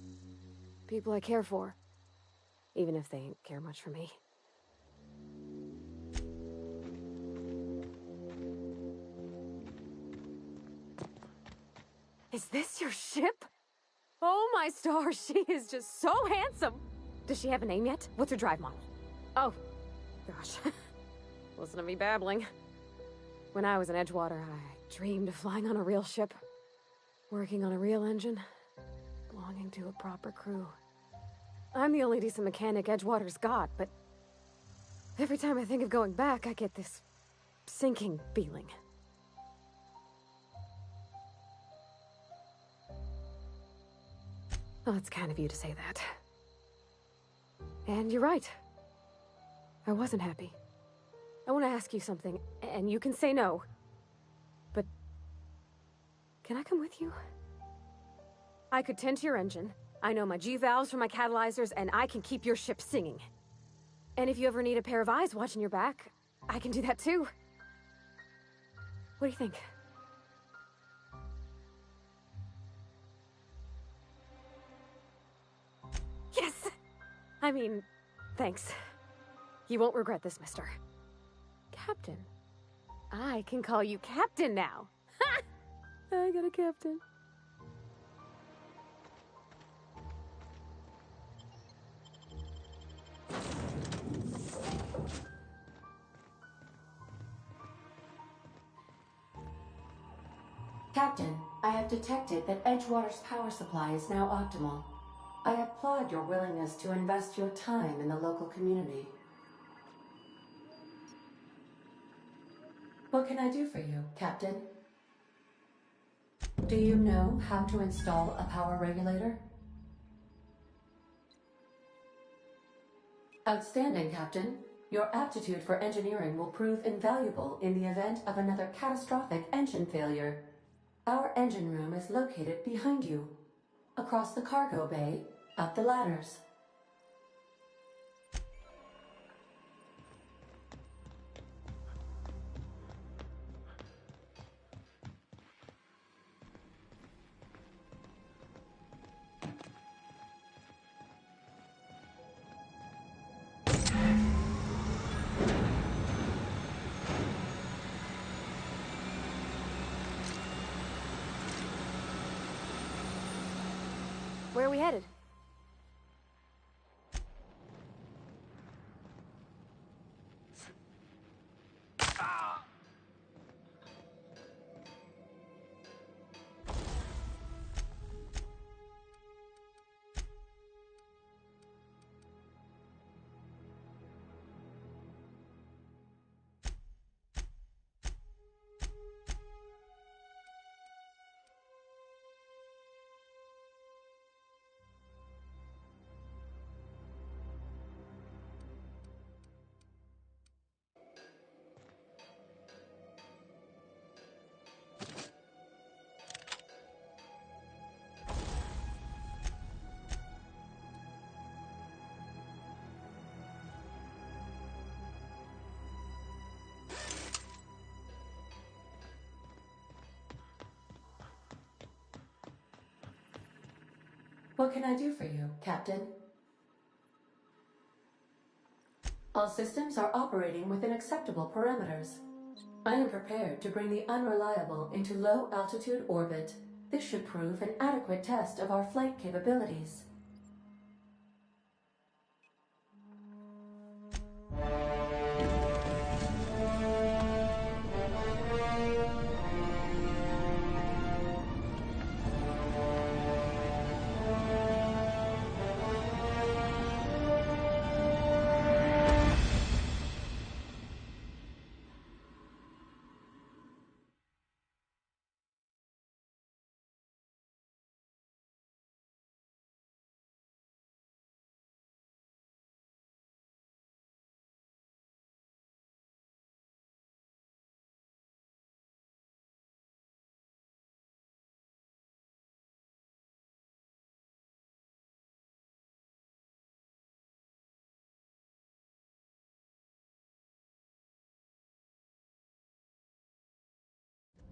Speaker 5: People I care for. Even if they ain't care much for me. Is this your ship? Oh my stars, she is just so handsome! Does she have a name yet? What's her drive model? Oh, gosh. Listen to me babbling. When I was in Edgewater, I dreamed of flying on a real ship, working on a real engine, belonging to a proper crew. I'm the only decent mechanic Edgewater's got, but every time I think of going back, I get this sinking feeling. Well, it's kind of you to say that. And you're right. I wasn't happy. I want to ask you something, and you can say no. But can I come with you? I could tend to your engine. I know my G-valves from my catalyzers, and I can keep your ship singing. And if you ever need a pair of eyes watching your back, I can do that too. What do you think? Yes! I mean, thanks. You won't regret this, mister. Captain. I can call you Captain now. Ha! I got a captain.
Speaker 16: Captain, I have detected that Edgewater's power supply is now optimal. I applaud your willingness to invest your time in the local community. What can I do for you, Captain? Do you know how to install a power regulator? Outstanding, Captain. Your aptitude for engineering will prove invaluable in the event of another catastrophic engine failure. Our engine room is located behind you, across the cargo bay, up the ladders.
Speaker 5: Where are we headed?
Speaker 16: What can I do for you, Captain? All systems are operating within acceptable parameters. I am prepared to bring the Unreliable into low-altitude orbit. This should prove an adequate test of our flight capabilities.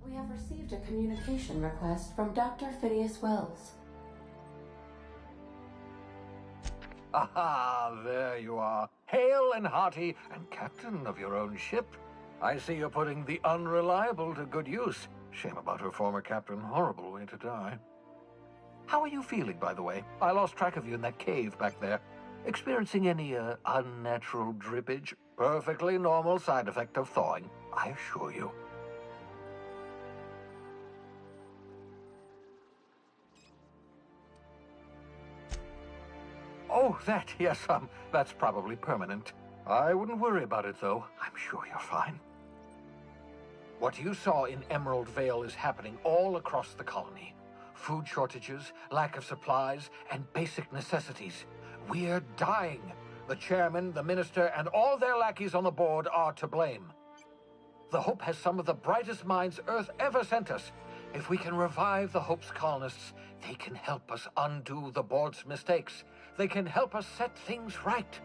Speaker 16: We have received a communication request from Dr. Phineas Wells.
Speaker 17: Aha, there you are. Hale and hearty, and captain of your own ship. I see you're putting the Unreliable to good use. Shame about her former captain. Horrible way to die. How are you feeling, by the way? I lost track of you in that cave back there. Experiencing any, unnatural drippage? Perfectly normal side effect of thawing, I assure you. Oh, that, yes, that's probably permanent. I wouldn't worry about it, though. I'm sure you're fine. What you saw in Emerald Vale is happening all across the colony. Food shortages, lack of supplies, and basic necessities. We're dying. The chairman, the minister, and all their lackeys on the board are to blame. The Hope has some of the brightest minds Earth ever sent us. If we can revive the Hope's colonists, they can help us undo the board's mistakes. They can help us set things right.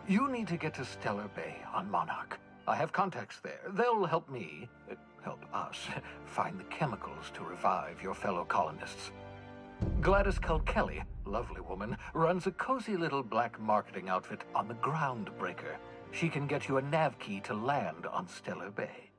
Speaker 17: You need to get to Stellar Bay on Monarch. I have contacts there. They'll help me, help us, find the chemicals to revive your fellow colonists. Gladys Culkelly, lovely woman, runs a cozy little black marketing outfit on the Groundbreaker. She can get you a nav key to land on Stellar Bay.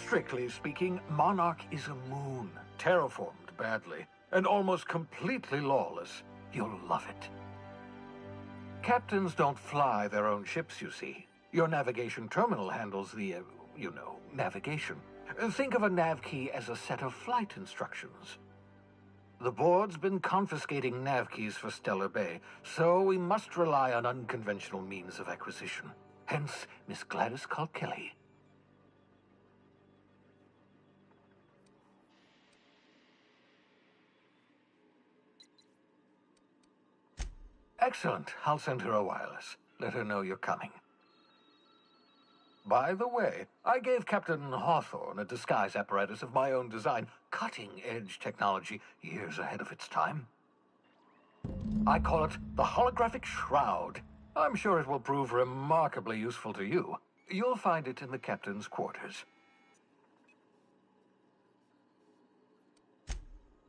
Speaker 17: Strictly speaking, Monarch is a moon, terraformed badly, and almost completely lawless. You'll love it. Captains don't fly their own ships, you see. Your navigation terminal handles the, navigation. Think of a nav key as a set of flight instructions. The board's been confiscating nav keys for Stellar Bay, so we must rely on unconventional means of acquisition. Hence, Miss Gladys Kalkelly. Excellent. I'll send her a wireless. Let her know you're coming. By the way, I gave Captain Hawthorne a disguise apparatus of my own design, cutting-edge technology years ahead of its time. I call it the Holographic Shroud. I'm sure it will prove remarkably useful to you. You'll find it in the captain's quarters.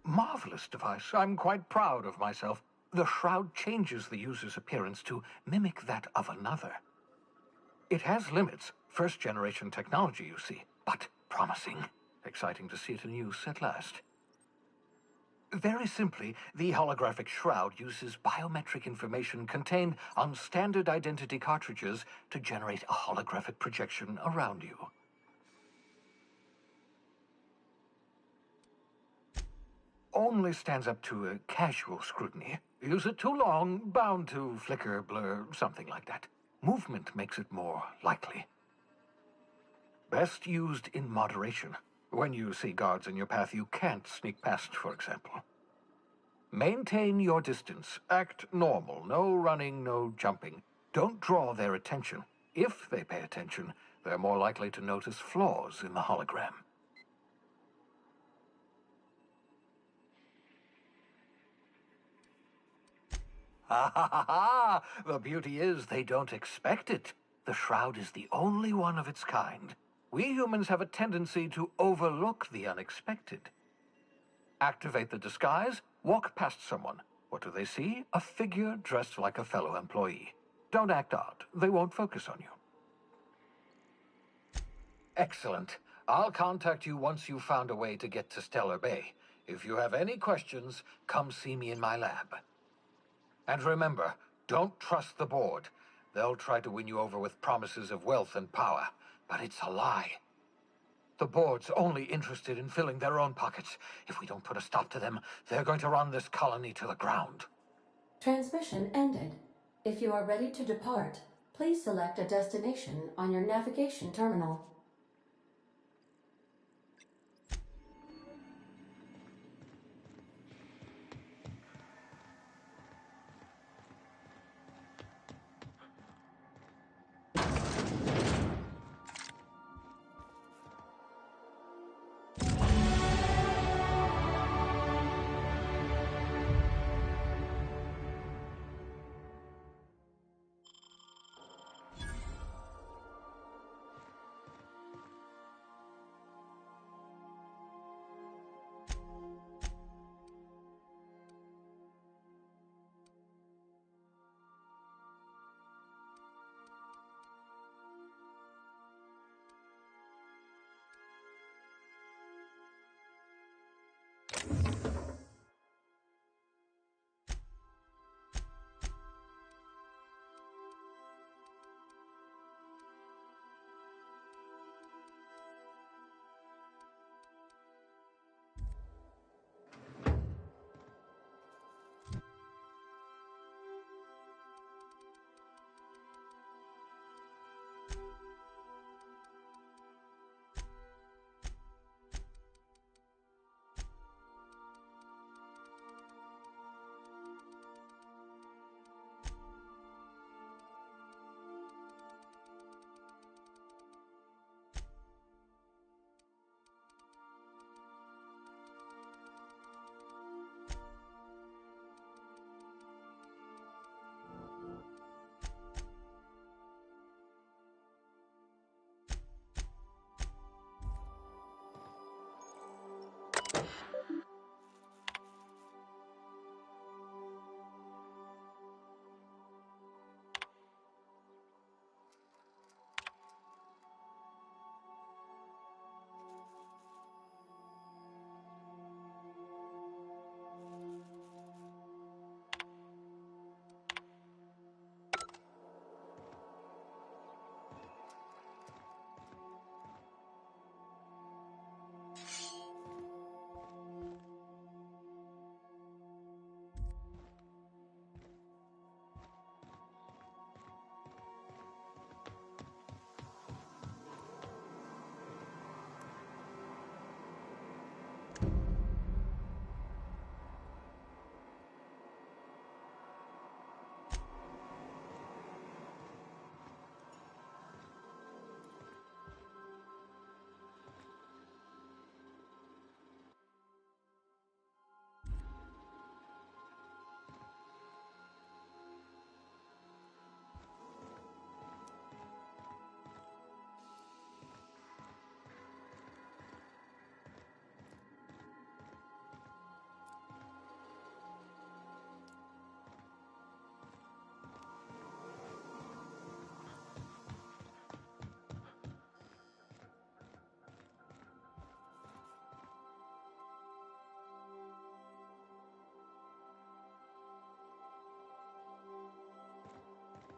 Speaker 17: Marvelous device. I'm quite proud of myself. The shroud changes the user's appearance to mimic that of another. It has limits. First-generation technology, you see, but promising. Exciting to see it in use at last. Very simply, the holographic shroud uses biometric information contained on standard identity cartridges to generate a holographic projection around you. Only stands up to a casual scrutiny. Use it too long, bound to flicker, blur, something like that. Movement makes it more likely. Best used in moderation. When you see guards in your path you can't sneak past, for example. Maintain your distance. Act normal. No running, no jumping. Don't draw their attention. If they pay attention, they're more likely to notice flaws in the hologram. Ha ha ha ha! The beauty is they don't expect it. The shroud is the only one of its kind. We humans have a tendency to overlook the unexpected. Activate the disguise, walk past someone. What do they see? A figure dressed like a fellow employee. Don't act odd. They won't focus on you. Excellent. I'll contact you once you've found a way to get to Stellar Bay. If you have any questions, come see me in my lab. And remember, don't trust the board. They'll try to win you over with promises of wealth and power, but it's a lie. The board's only interested in filling their own pockets. If we don't put a stop to them, they're going to run this colony to the ground.
Speaker 16: Transmission ended. If you are ready to depart, please select a destination on your navigation terminal.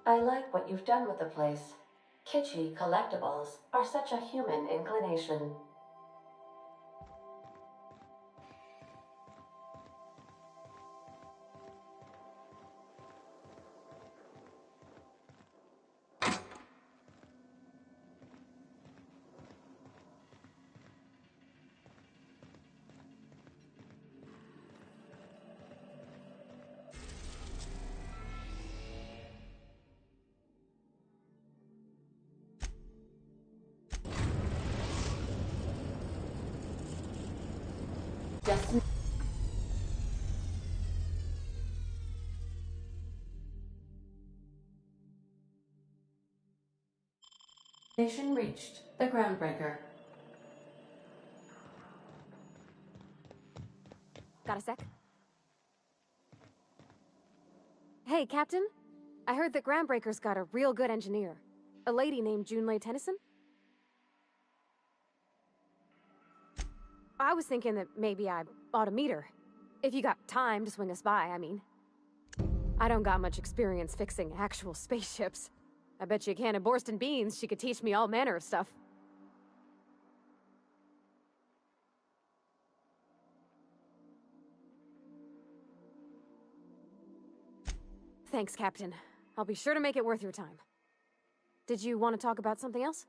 Speaker 16: I like what you've done with the place. Kitschy collectibles are such a human inclination. Destination reached. The Groundbreaker.
Speaker 5: Got a sec? Hey, Captain. I heard that Groundbreaker's got a real good engineer. A lady named Junlei Tennyson? I was thinking that maybe I ought to meet her. If you got time to swing us by, I mean. I don't got much experience fixing actual spaceships. I bet you a can of Borston beans she could teach me all manner of stuff. Thanks, Captain. I'll be sure to make it worth your time. Did you want to talk about something else?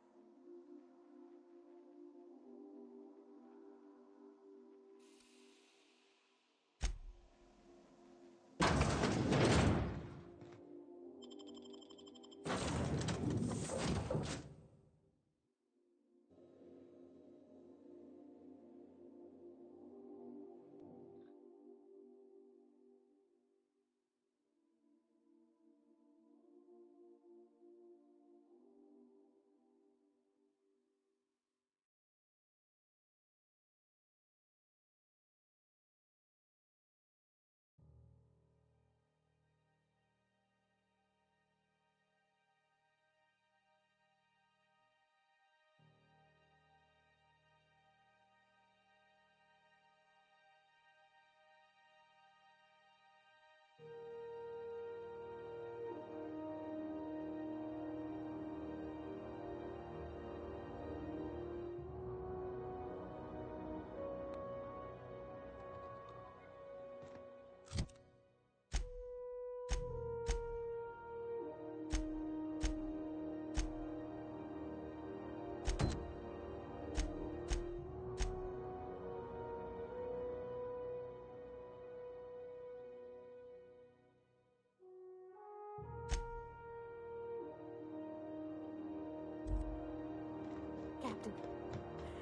Speaker 5: Captain.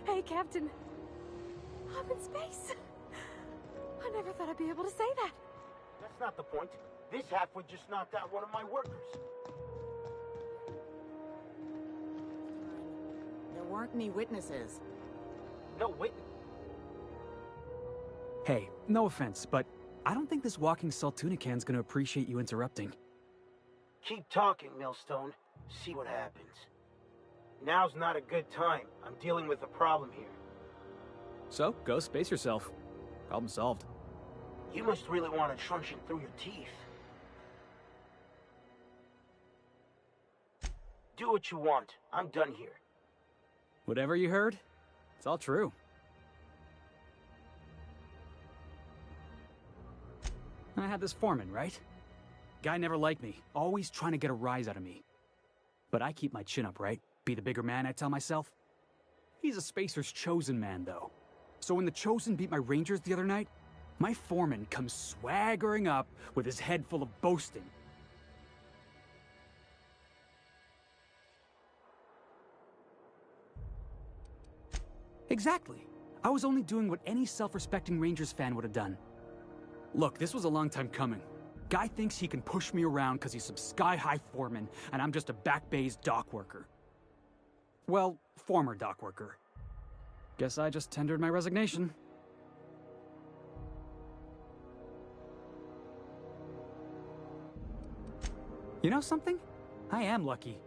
Speaker 5: Hey, Captain. I'm in space. I never thought I'd be able to say that.
Speaker 18: That's not the point. This halfwit just knocked out one of my workers.
Speaker 12: There weren't any witnesses.
Speaker 18: No witness?
Speaker 19: Hey, no offense, but I don't think this walking Saltunican's gonna appreciate you interrupting.
Speaker 18: Keep talking, Millstone. See what happens. Now's not a good time. I'm dealing with a problem here.
Speaker 19: So, go space yourself. Problem solved.
Speaker 18: You must really want a truncheon through your teeth. Do what you want. I'm done here.
Speaker 19: Whatever you heard, it's all true. I had this foreman, right? Guy never liked me, always trying to get a rise out of me. But I keep my chin up, right? Be the bigger man, I tell myself. He's a Spacer's chosen man, though. So when the Chosen beat my Rangers the other night, my foreman comes swaggering up with his head full of boasting. Exactly. I was only doing what any self-respecting Rangers fan would have done. Look, this was a long time coming. Guy thinks he can push me around because he's some sky-high foreman, and I'm just a back bay's dock worker. Well, former dock worker. Guess I just tendered my resignation. You know something? I am lucky.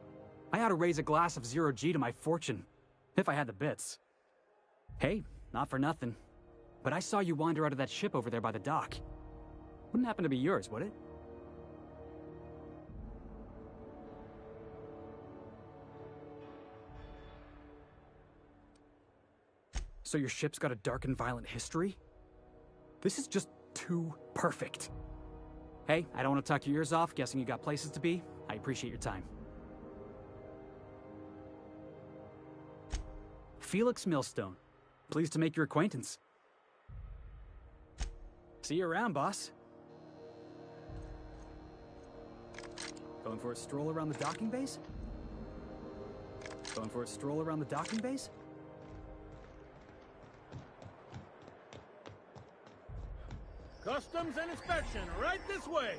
Speaker 19: I ought to raise a glass of zero-G to my fortune, if I had the bits. Hey, not for nothing, but I saw you wander out of that ship over there by the dock. Wouldn't happen to be yours, would it? So your ship's got a dark and violent history? This is just too perfect. Hey, I don't want to talk your ears off, guessing you got places to be. I appreciate your time. Felix Millstone. Pleased to make your acquaintance. See you around, boss. Going for a stroll around the docking bays? Going for a stroll around the docking bays?
Speaker 20: Customs and inspection, right this way.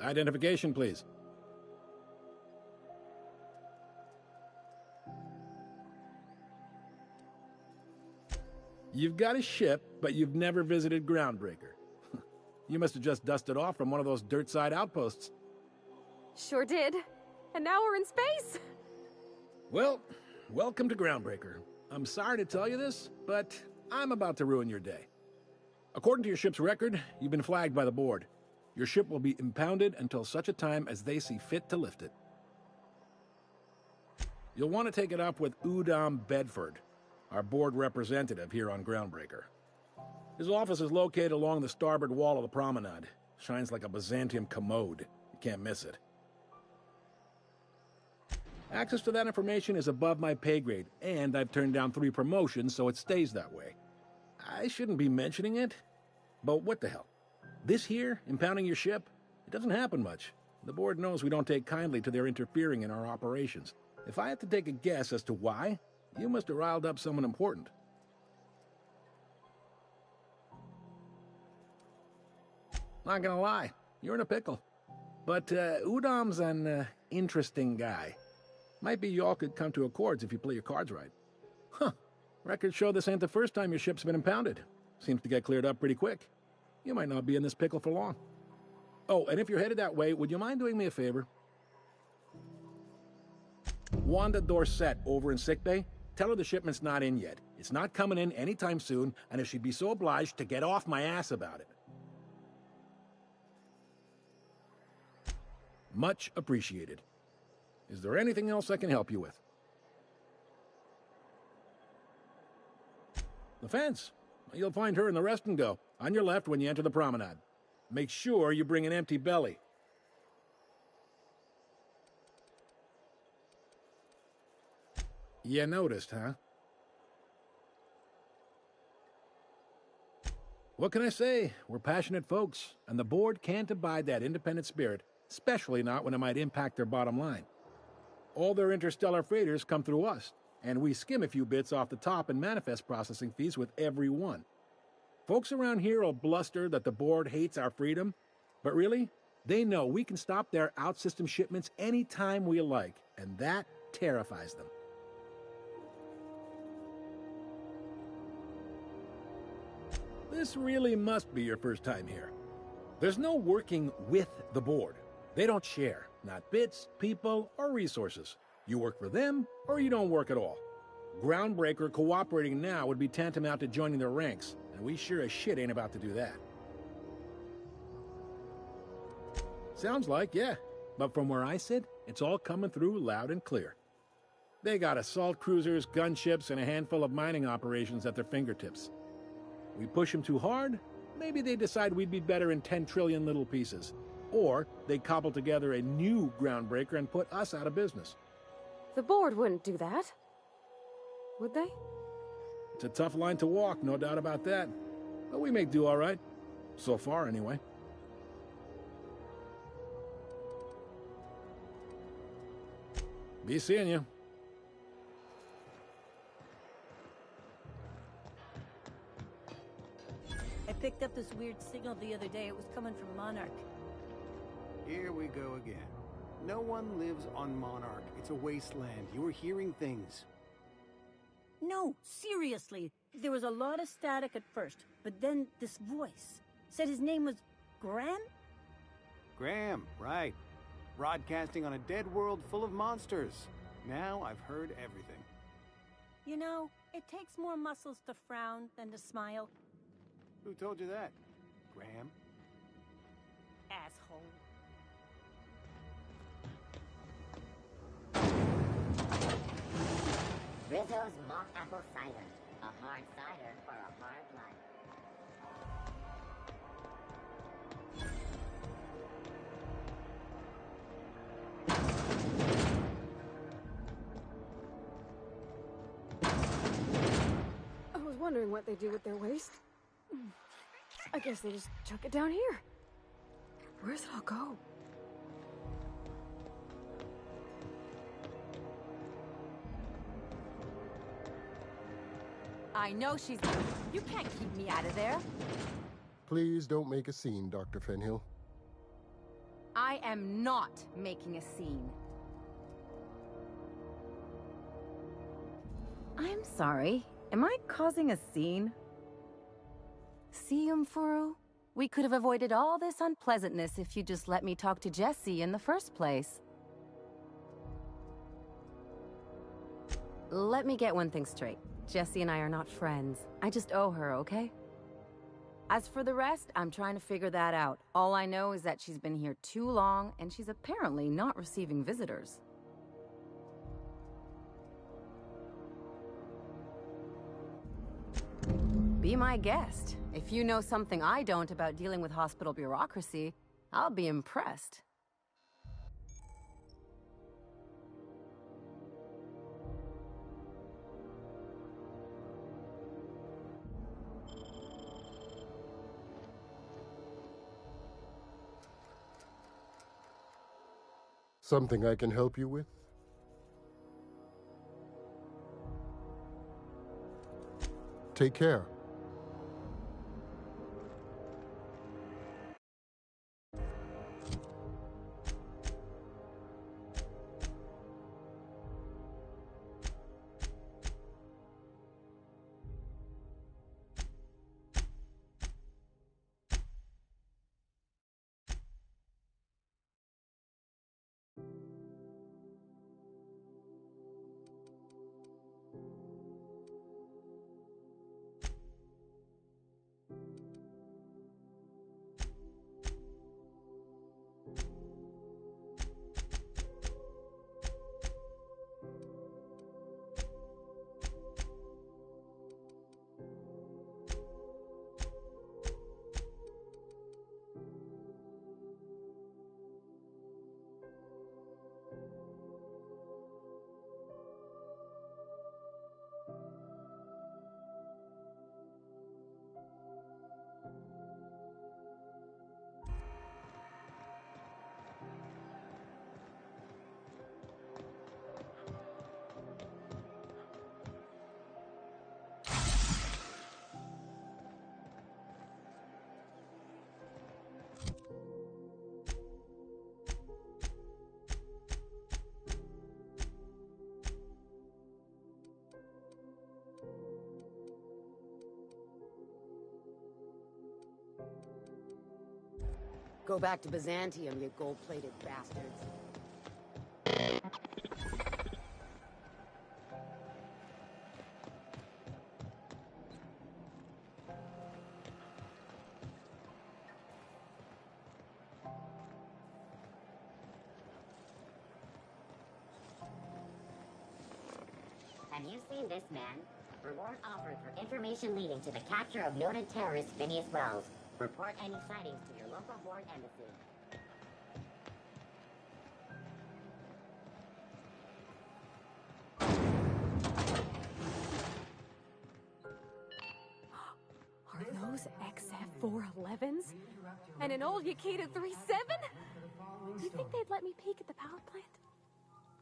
Speaker 21: Identification, please. You've got a ship, but you've never visited Groundbreaker. You must have just dusted off from one of those dirt-side outposts.
Speaker 5: Sure did. And now we're in space.
Speaker 21: Well, welcome to Groundbreaker. I'm sorry to tell you this, but I'm about to ruin your day. According to your ship's record, you've been flagged by the board. Your ship will be impounded until such a time as they see fit to lift it. You'll want to take it up with Udom Bedford, our board representative here on Groundbreaker. His office is located along the starboard wall of the promenade. Shines like a Byzantium commode. You can't miss it. Access to that information is above my pay grade, and I've turned down 3 promotions, so it stays that way. I shouldn't be mentioning it, but what the hell? This here, impounding your ship, it doesn't happen much. The board knows we don't take kindly to their interfering in our operations. If I had to take a guess as to why, you must have riled up someone important. Not gonna lie, you're in a pickle. But Udom's an interesting guy. Might be y'all could come to accords if you play your cards right. Huh. Records show this ain't the first time your ship's been impounded. Seems to get cleared up pretty quick. You might not be in this pickle for long. Oh, and if you're headed that way, would you mind doing me a favor? Wanda Dorset over in sickbay, tell her the shipment's not in yet. It's not coming in anytime soon, and if she'd be so obliged to get off my ass about it. Much appreciated. Is there anything else I can help you with? The fence. You'll find her in the rest and go, on your left when you enter the promenade. Make sure you bring an empty belly. You noticed, huh? What can I say? We're passionate folks, and the board can't abide that independent spirit, especially not when it might impact their bottom line. All their interstellar freighters come through us, and we skim a few bits off the top in manifest processing fees with every one. Folks around here will bluster that the board hates our freedom, but really, they know we can stop their out-system shipments anytime we like, and that terrifies them. This really must be your first time here. There's no working with the board. They don't share, not bits, people, or resources. You work for them, or you don't work at all. Groundbreaker cooperating now would be tantamount to joining their ranks, and and we sure as shit ain't about to do that. Sounds like, yeah. But from where I sit, it's all coming through loud and clear. They got assault cruisers, gunships, and a handful of mining operations at their fingertips. We push them too hard, maybe they decide we'd be better in 10 trillion little pieces. Or they cobble together a new groundbreaker and put us out of business.
Speaker 5: The board wouldn't do that. Would they?
Speaker 21: It's a tough line to walk, no doubt about that. But we make do all right. So far, anyway. Be seeing you.
Speaker 1: I picked up this weird signal the other day. It was coming from Monarch.
Speaker 22: Here we go again. No one lives on Monarch. It's a wasteland. You were hearing things.
Speaker 1: No, seriously. There was a lot of static at first, but then this voice said his name was Graham?
Speaker 22: Graham, right. Broadcasting on a dead world full of monsters. Now I've heard everything.
Speaker 1: You know, it takes more muscles to frown than to smile.
Speaker 22: Who told you that? Graham?
Speaker 1: Asshole.
Speaker 9: Rizzo's mock apple cider. A hard cider for a hard life.
Speaker 5: I was wondering what they do with their waste. I guess they just chuck it down here. Where's it all go?
Speaker 4: I know she's... You can't keep me out of there.
Speaker 8: Please don't make a scene, Dr. Fenhill.
Speaker 4: I am not making a scene. I'm sorry. Am I causing a scene? See, Umfuru? We could have avoided all this unpleasantness if you just let me talk to Jesse in the first place. Let me get one thing straight. Jesse and I are not friends. I just owe her, okay? As for the rest, I'm trying to figure that out. All I know is that she's been here too long, and she's apparently not receiving visitors. Be my guest. If you know something I don't about dealing with hospital bureaucracy, I'll be impressed.
Speaker 8: Something I can help you with? Take care.
Speaker 7: Go back to Byzantium, you gold-plated bastards.
Speaker 9: Have you seen this man? Reward offered for information leading to the capture of noted terrorist Phineas Wells. Report any sightings to your local board embassy.
Speaker 5: Are those XF-411s? And an old Yakita 37? Do you think they'd let me peek at the power plant?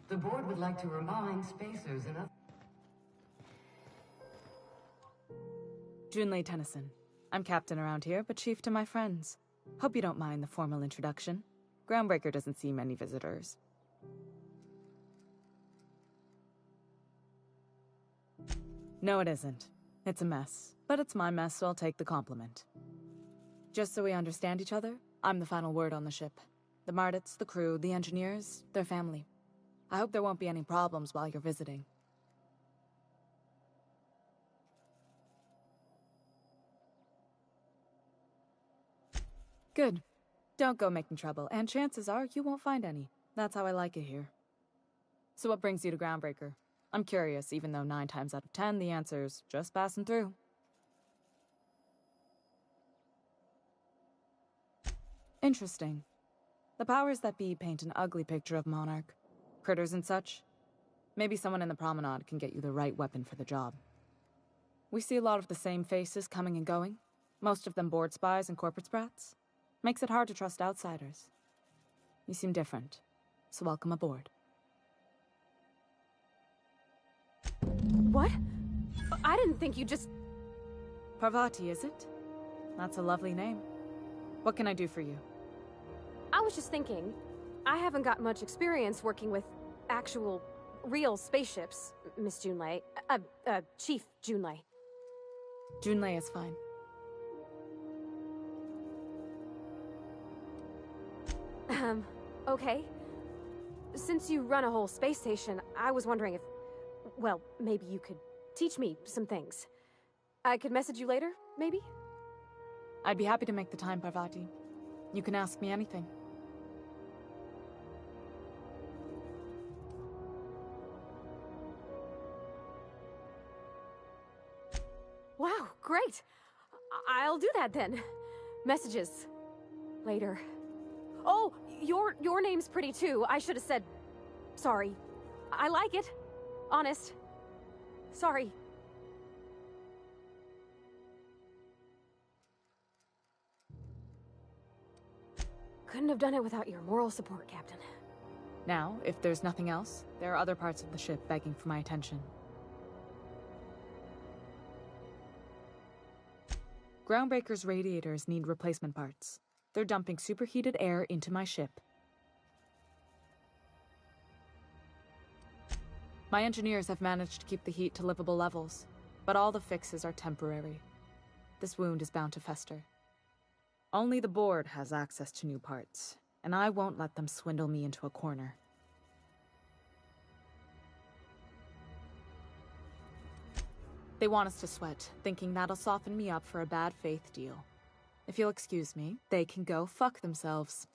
Speaker 16: The board would like to remind spacers and other...
Speaker 2: Junlei Tennyson. I'm captain around here, but chief to my friends. Hope you don't mind the formal introduction. Groundbreaker doesn't see many visitors. No, it isn't. It's a mess. But it's my mess, so I'll take the compliment. Just so we understand each other, I'm the final word on the ship. The Mardits, the crew, the engineers, their family. I hope there won't be any problems while you're visiting. Good. Don't go making trouble, and chances are you won't find any. That's how I like it here. So what brings you to Groundbreaker? I'm curious, even though 9 times out of 10 the answer's just passing through. Interesting. The powers that be paint an ugly picture of Monarch. Critters and such. Maybe someone in the promenade can get you the right weapon for the job. We see a lot of the same faces coming and going. Most of them board spies and corporate sprats. Makes it hard to trust outsiders. You seem different, so welcome aboard.
Speaker 5: What? I didn't think you just...
Speaker 2: Parvati, is it? That's a lovely name. What can I do for you?
Speaker 5: I was just thinking, I haven't got much experience working with actual, real spaceships, Miss Junlei. Chief Junlei.
Speaker 2: Junlei is fine.
Speaker 5: Okay. Since you run a whole space station, I was wondering if... Well, maybe you could teach me some things. I could message you later, maybe?
Speaker 2: I'd be happy to make the time, Parvati. You can ask me anything.
Speaker 5: Wow, great! I'll do that then. Messages. Later. Oh, your name's pretty too. I should have said... Sorry. I like it. Honest. Sorry. Couldn't have done it without your moral support, Captain.
Speaker 2: Now, if there's nothing else, there are other parts of the ship begging for my attention. Groundbreaker's radiators need replacement parts. They're dumping superheated air into my ship. My engineers have managed to keep the heat to livable levels, but all the fixes are temporary. This wound is bound to fester. Only the board has access to new parts, and I won't let them swindle me into a corner. They want us to sweat, thinking that'll soften me up for a bad faith deal. If you'll excuse me, they can go fuck themselves.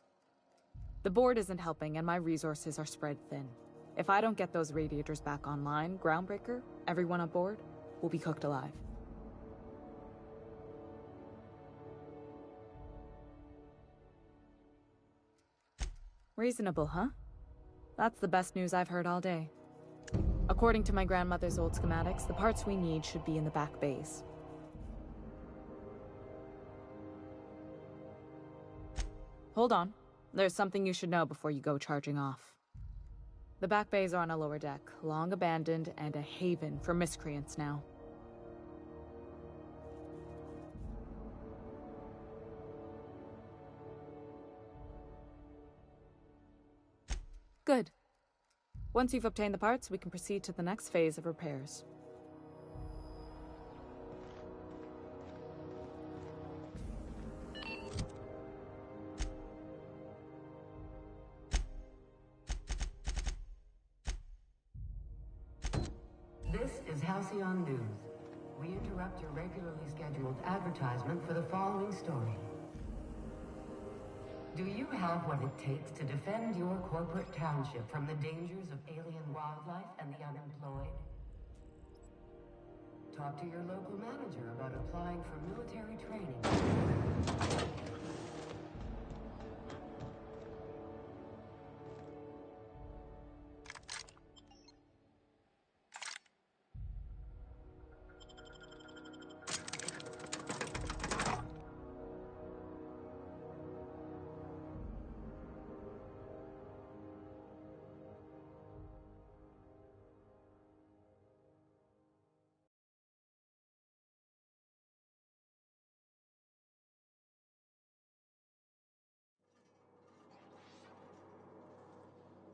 Speaker 2: The board isn't helping, and my resources are spread thin. If I don't get those radiators back online, Groundbreaker, everyone aboard, will be cooked alive. Reasonable, huh? That's the best news I've heard all day. According to my grandmother's old schematics, the parts we need should be in the back bays. Hold on. There's something you should know before you go charging off. The back bays are on a lower deck, long abandoned and a haven for miscreants now. Good. Once you've obtained the parts, we can proceed to the next phase of repairs.
Speaker 16: This is Halcyon News. We interrupt your regularly scheduled advertisement for the following story. Do you have what it takes to defend your corporate township from the dangers of alien wildlife and the unemployed? Talk to your local manager about applying for military training.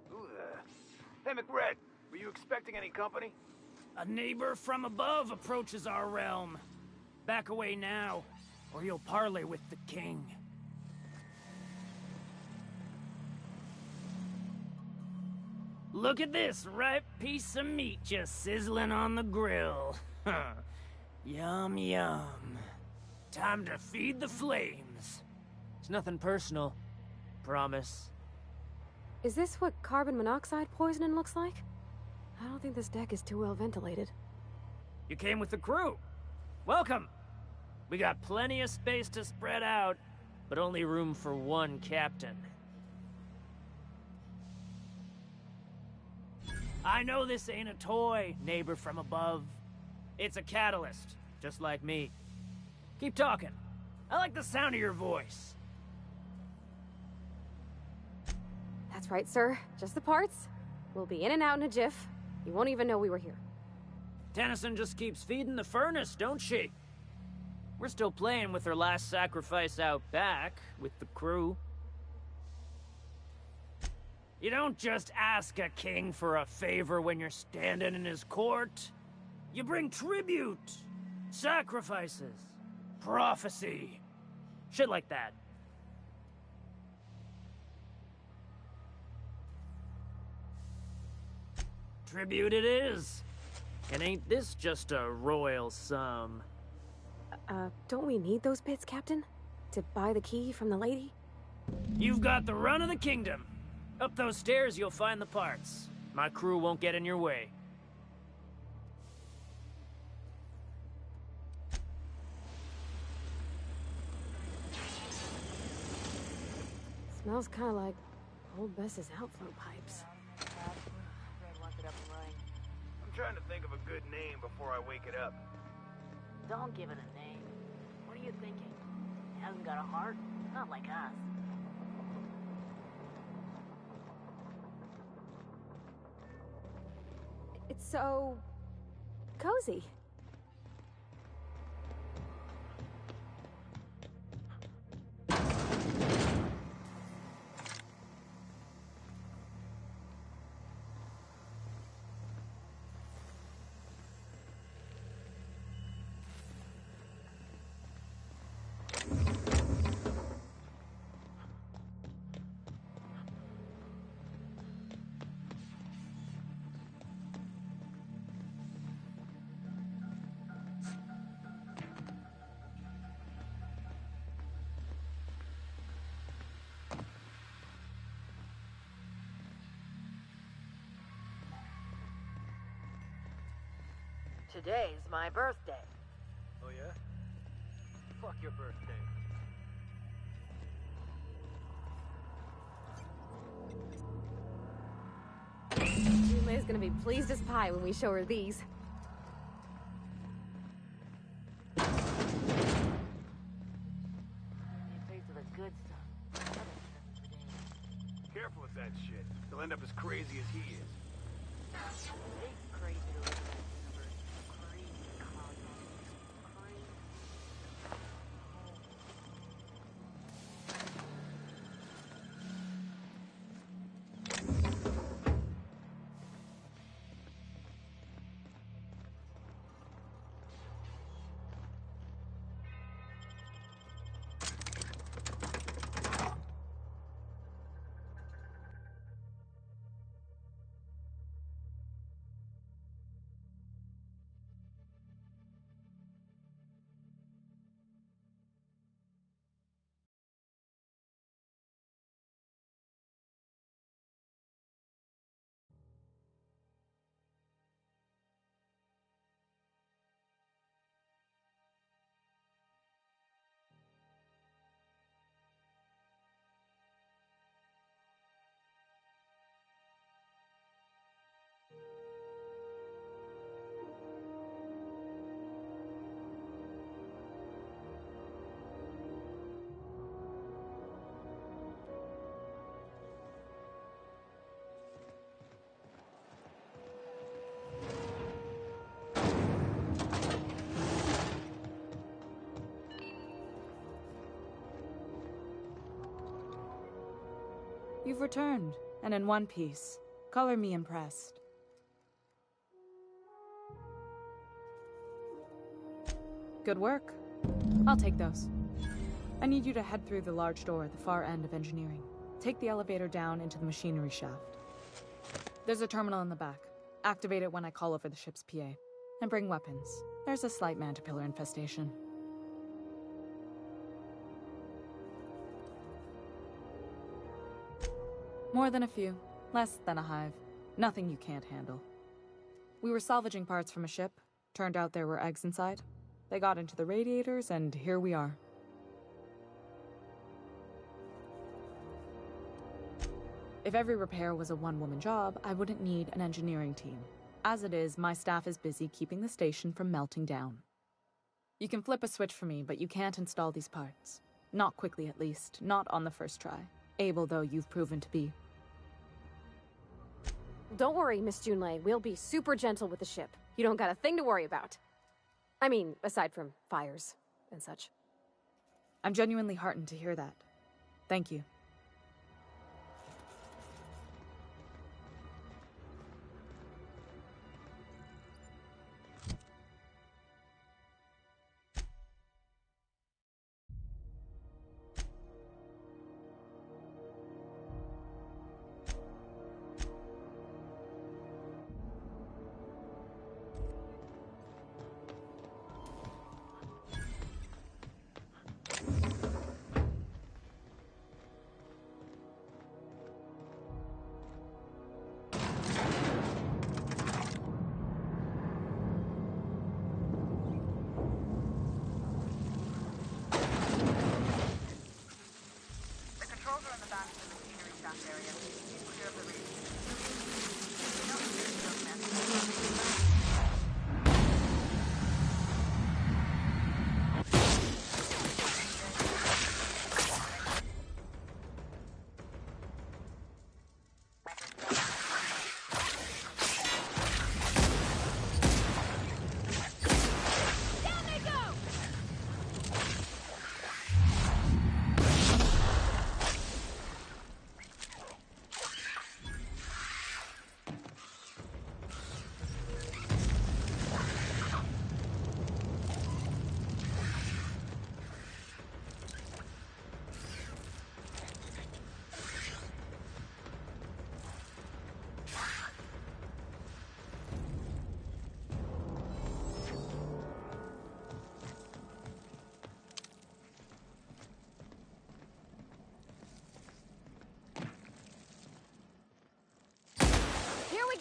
Speaker 22: Who the... Hey, McRed, were you expecting any company?
Speaker 3: A neighbor from above approaches our realm. Back away now, or you'll parley with the king. Look at this ripe piece of meat just sizzling on the grill. Yum, yum. Time to feed the flames. It's nothing personal. Promise.
Speaker 5: Is this what carbon monoxide poisoning looks like? I don't think this deck is too well ventilated.
Speaker 3: You came with the crew. Welcome. We got plenty of space to spread out, but only room for one captain. I know this ain't a toy, neighbor from above. It's a catalyst, just like me. Keep talking. I like the sound of your voice.
Speaker 5: That's right, sir. Just the parts. We'll be in and out in a jiff. You won't even know we were here.
Speaker 3: Tennyson just keeps feeding the furnace, don't she? We're still playing with her last sacrifice out back, with the crew. You don't just ask a king for a favor when you're standing in his court. You bring tribute, sacrifices, prophecy, shit like that. Tribute it is. And ain't this just a royal sum?
Speaker 5: Don't we need those bits, Captain? To buy the key from the lady?
Speaker 3: You've got the run of the kingdom. Up those stairs, you'll find the parts. My crew won't get in your way.
Speaker 5: Smells kind of like old Bess's outflow pipes.
Speaker 22: I'm trying to think of a good name before I wake it up.
Speaker 13: Don't give it a name. What are you thinking? It hasn't got a heart? Not like us.
Speaker 5: It's so... cozy.
Speaker 11: Today's my birthday.
Speaker 22: Oh, yeah? Fuck your birthday.
Speaker 5: Jule's gonna be pleased as pie when we show her these.
Speaker 13: Good stuff.
Speaker 22: Careful with that shit. He'll end up as crazy as he is.
Speaker 13: It's crazy to live in that universe. Crazy cosmos. Crazy.
Speaker 2: You've returned, and in one piece. Color me impressed. Good work. I'll take those. I need you to head through the large door at the far end of engineering. Take the elevator down into the machinery shaft. There's a terminal in the back. Activate it when I call over the ship's PA. And bring weapons. There's a slight Mantipillar infestation. More than a few. Less than a hive. Nothing you can't handle. We were salvaging parts from a ship. Turned out there were eggs inside. They got into the radiators, and here we are. If every repair was a one-woman job, I wouldn't need an engineering team. As it is, my staff is busy keeping the station from melting down. You can flip a switch for me, but you can't install these parts. Not quickly, at least. Not on the first try. Able, though, you've proven to be.
Speaker 5: Don't worry, Miss Junlei. We'll be super gentle with the ship. You don't got a thing to worry about. I mean, aside from fires and such.
Speaker 2: I'm genuinely heartened to hear that. Thank you.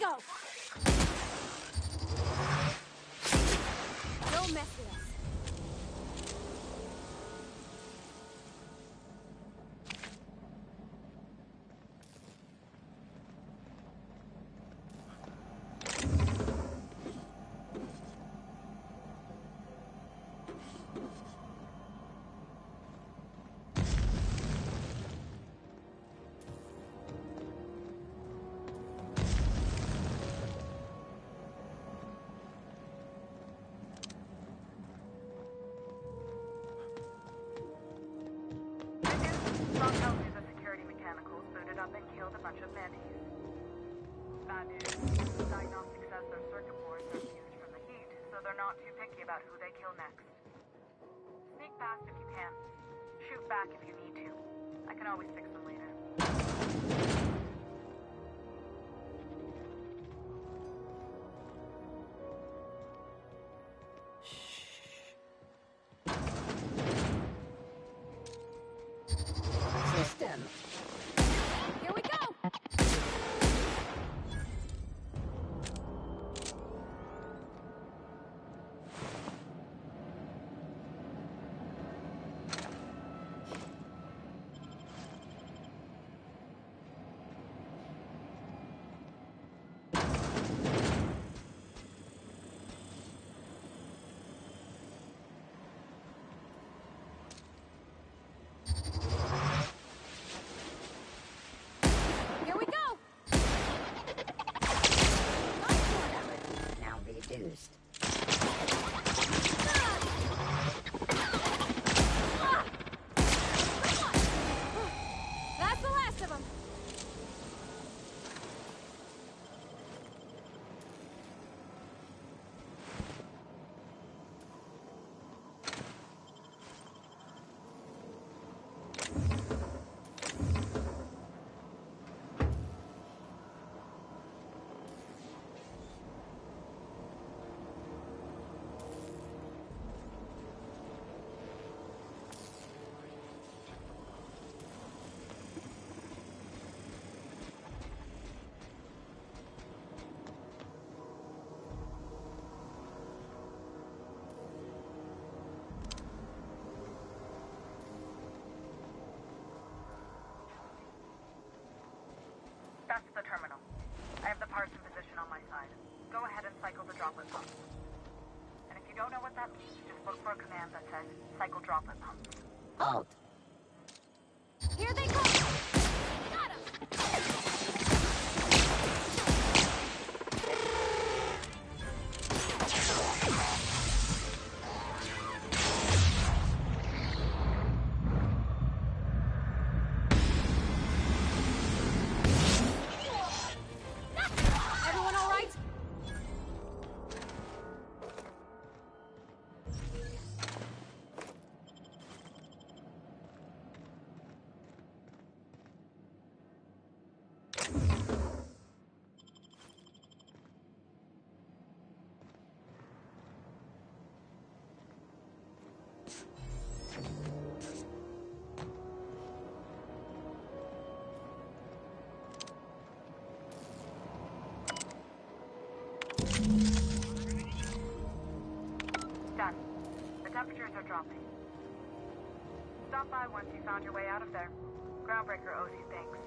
Speaker 5: Go! Don't mess with us.
Speaker 2: If you need to. I can always fix them later.
Speaker 13: System.
Speaker 5: Here we go!
Speaker 13: Reduced.
Speaker 5: That's the last of them.
Speaker 6: droplet pumps. And if you don't know what that means, just look for a command that says cycle droplet pumps.
Speaker 9: Halt!
Speaker 6: Here they come! Got him!
Speaker 5: Everyone all right?
Speaker 6: Done. The temperatures are dropping. Stop by once you found your way out of there. Groundbreaker owes you thanks.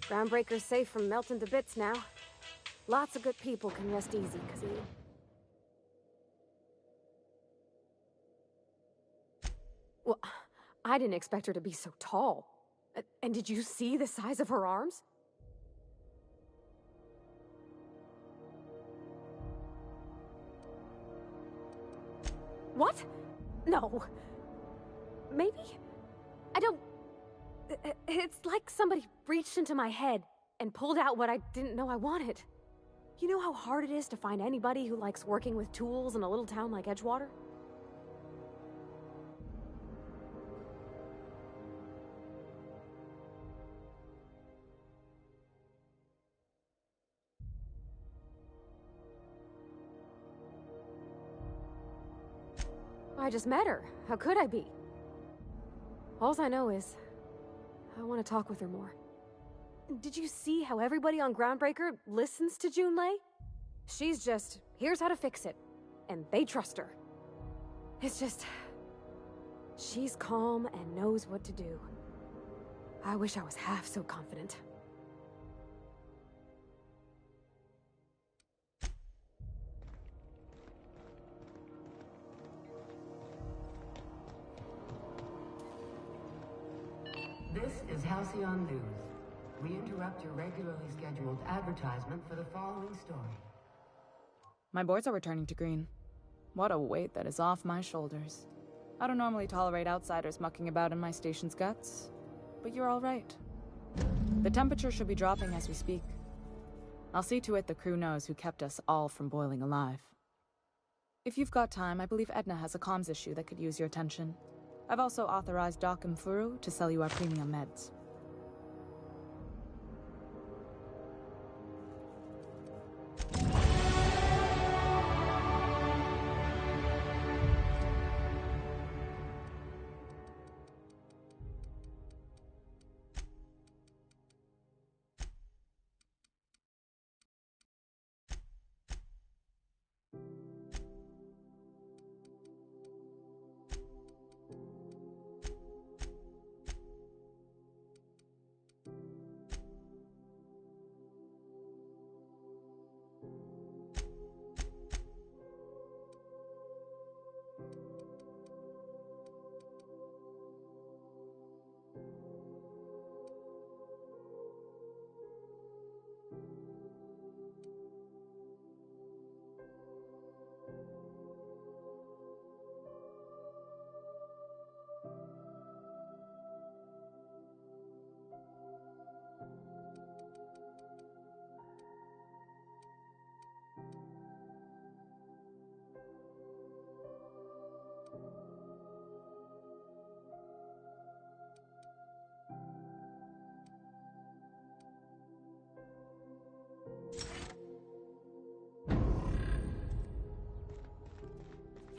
Speaker 5: Groundbreaker's safe from melting to bits now. Lots of good people can rest easy, because of you. Well, I didn't expect her to be so tall. And did you see the size of her arms? What? No. Maybe? I don't... It's like somebody reached into my head and pulled out what I didn't know I wanted. You know how hard it is to find anybody who likes working with tools in a little town like Edgewater? I just met her. How could I be? Alls I know is, I want to talk with her more. Did you see how everybody on Groundbreaker listens to Junlei? She's just, here's how to fix it. And they trust her. It's just... she's calm and knows what to do. I wish I was half so confident.
Speaker 16: This is Halcyon News. We interrupt your regularly scheduled advertisement for the following story.
Speaker 2: My boards are returning to green. What a weight that is off my shoulders. I don't normally tolerate outsiders mucking about in my station's guts, but you're all right. The temperature should be dropping as we speak. I'll see to it the crew knows who kept us all from boiling alive. If you've got time, I believe Edna has a comms issue that could use your attention. I've also authorized Doc and Furu to sell you our premium meds.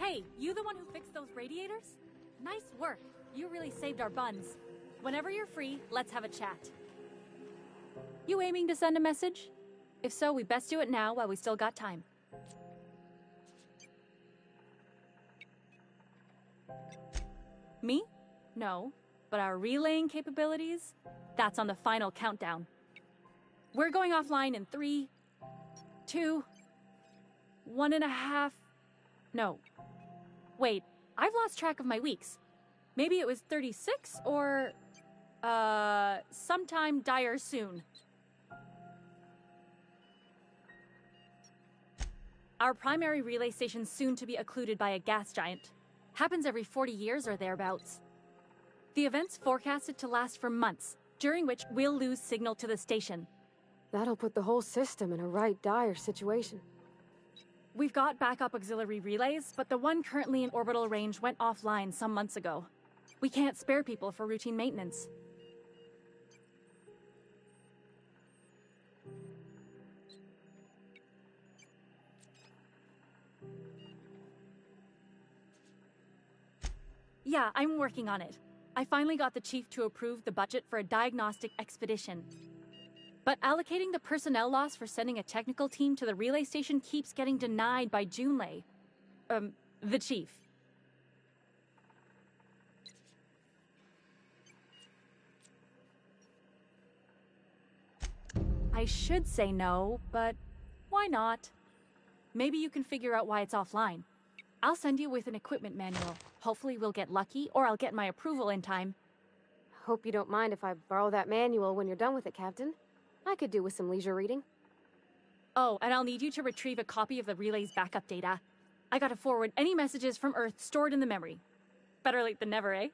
Speaker 10: Hey, you the one who fixed those radiators? Nice work. You really saved our buns. Whenever you're free, let's have a chat. You aiming to send a message? If so, we best do it now while we still got time. Me? No. But our relaying capabilities? That's on the final countdown. We're going offline in 3, 2, 1.5... No. Wait, I've lost track of my weeks. Maybe it was 36 or... sometime dire soon. Our primary relay station's soon to be occluded by a gas giant. Happens every 40 years or thereabouts. The event's forecasted to last for months, during which we'll lose signal to the station.
Speaker 5: That'll put the whole system in a right dire situation.
Speaker 10: We've got backup auxiliary relays, but the one currently in orbital range went offline some months ago. We can't spare people for routine maintenance. Yeah, I'm working on it. I finally got the chief to approve the budget for a diagnostic expedition. But allocating the personnel loss for sending a technical team to the relay station keeps getting denied by Junlei. The chief. I should say no, but why not? Maybe you can figure out why it's offline. I'll send you with an equipment manual. Hopefully we'll get lucky, or I'll get my approval in time.
Speaker 5: Hope you don't mind if I borrow that manual when you're done with it, Captain. I could do with some leisure reading.
Speaker 10: Oh, and I'll need you to retrieve a copy of the relay's backup data. I gotta forward any messages from Earth stored in the memory. Better late than never, eh?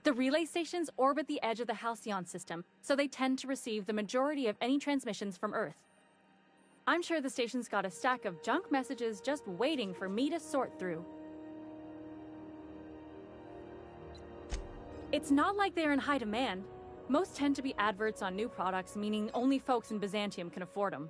Speaker 10: The relay stations orbit the edge of the Halcyon system, so they tend to receive the majority of any transmissions from Earth. I'm sure the station's got a stack of junk messages just waiting for me to sort through. It's not like they're in high demand. Most tend to be adverts on new products, meaning only folks in Byzantium can afford them.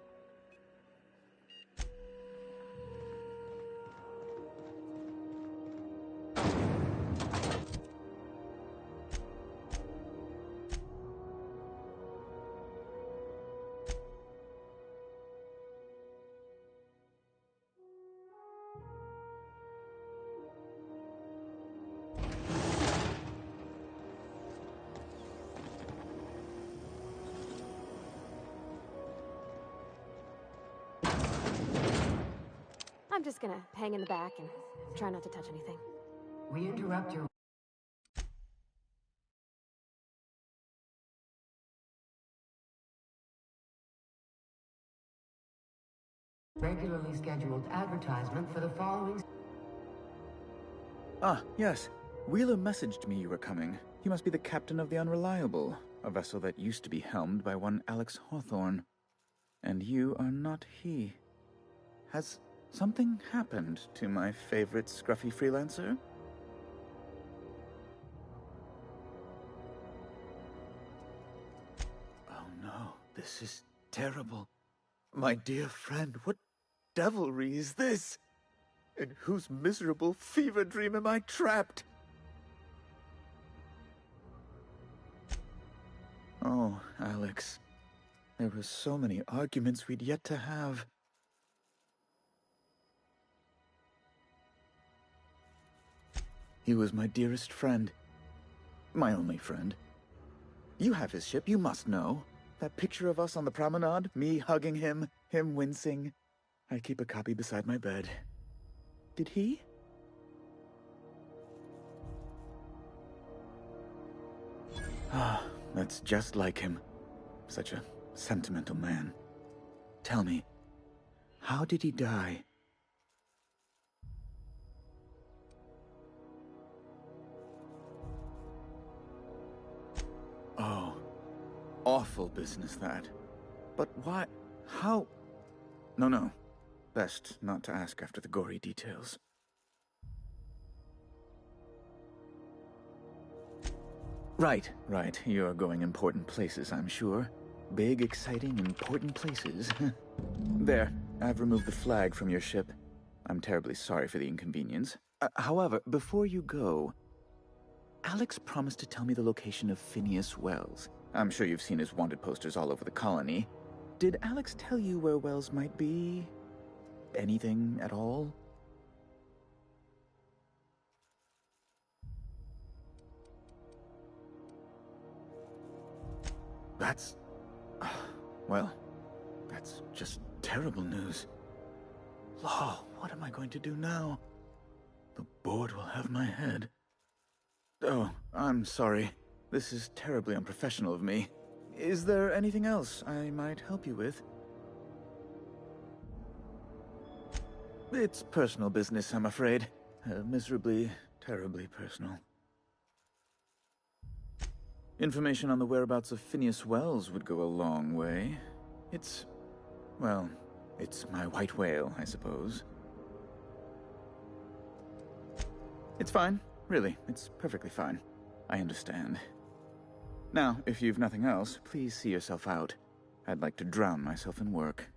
Speaker 5: I'm just gonna hang in the back and try not to touch anything.
Speaker 16: We interrupt your... regularly scheduled advertisement for the following...
Speaker 14: Ah, yes. Wheeler messaged me you were coming. He must be the captain of the Unreliable, a vessel that used to be helmed by one Alex Hawthorne. And you are not he. Has something happened to my favorite scruffy freelancer? Oh no, this is terrible. My dear friend, what devilry is this? In whose miserable fever dream am I trapped? Oh, Alex. There were so many arguments we'd yet to have. He was my dearest friend. My only friend. You have his ship, you must know. That picture of us on the promenade, me hugging him, him wincing. I keep a copy beside my bed. Did he? Ah, that's just like him. Such a sentimental man. Tell me, how did he die? Oh, awful business that. But why? How? No. Best not to ask after the gory details. Right. You're going important places, I'm sure. big, exciting, important places. There, I've removed the flag from your ship. I'm terribly sorry for the inconvenience. However, before you go, Alex promised to tell me the location of Phineas Wells. I'm sure you've seen his wanted posters all over the colony. Did Alex tell you where Wells might be? Anything at all? That's... well, that's just terrible news. Law, what am I going to do now? The board will have my head. Oh, I'm sorry. This is terribly unprofessional of me. Is there anything else I might help you with? It's personal business, I'm afraid. Miserably, terribly personal. Information on the whereabouts of Phineas Wells would go a long way. It's... well, it's my white whale, I suppose. It's fine. Really, it's perfectly fine. I understand. Now, if you've nothing else, please see yourself out. I'd like to drown myself in work.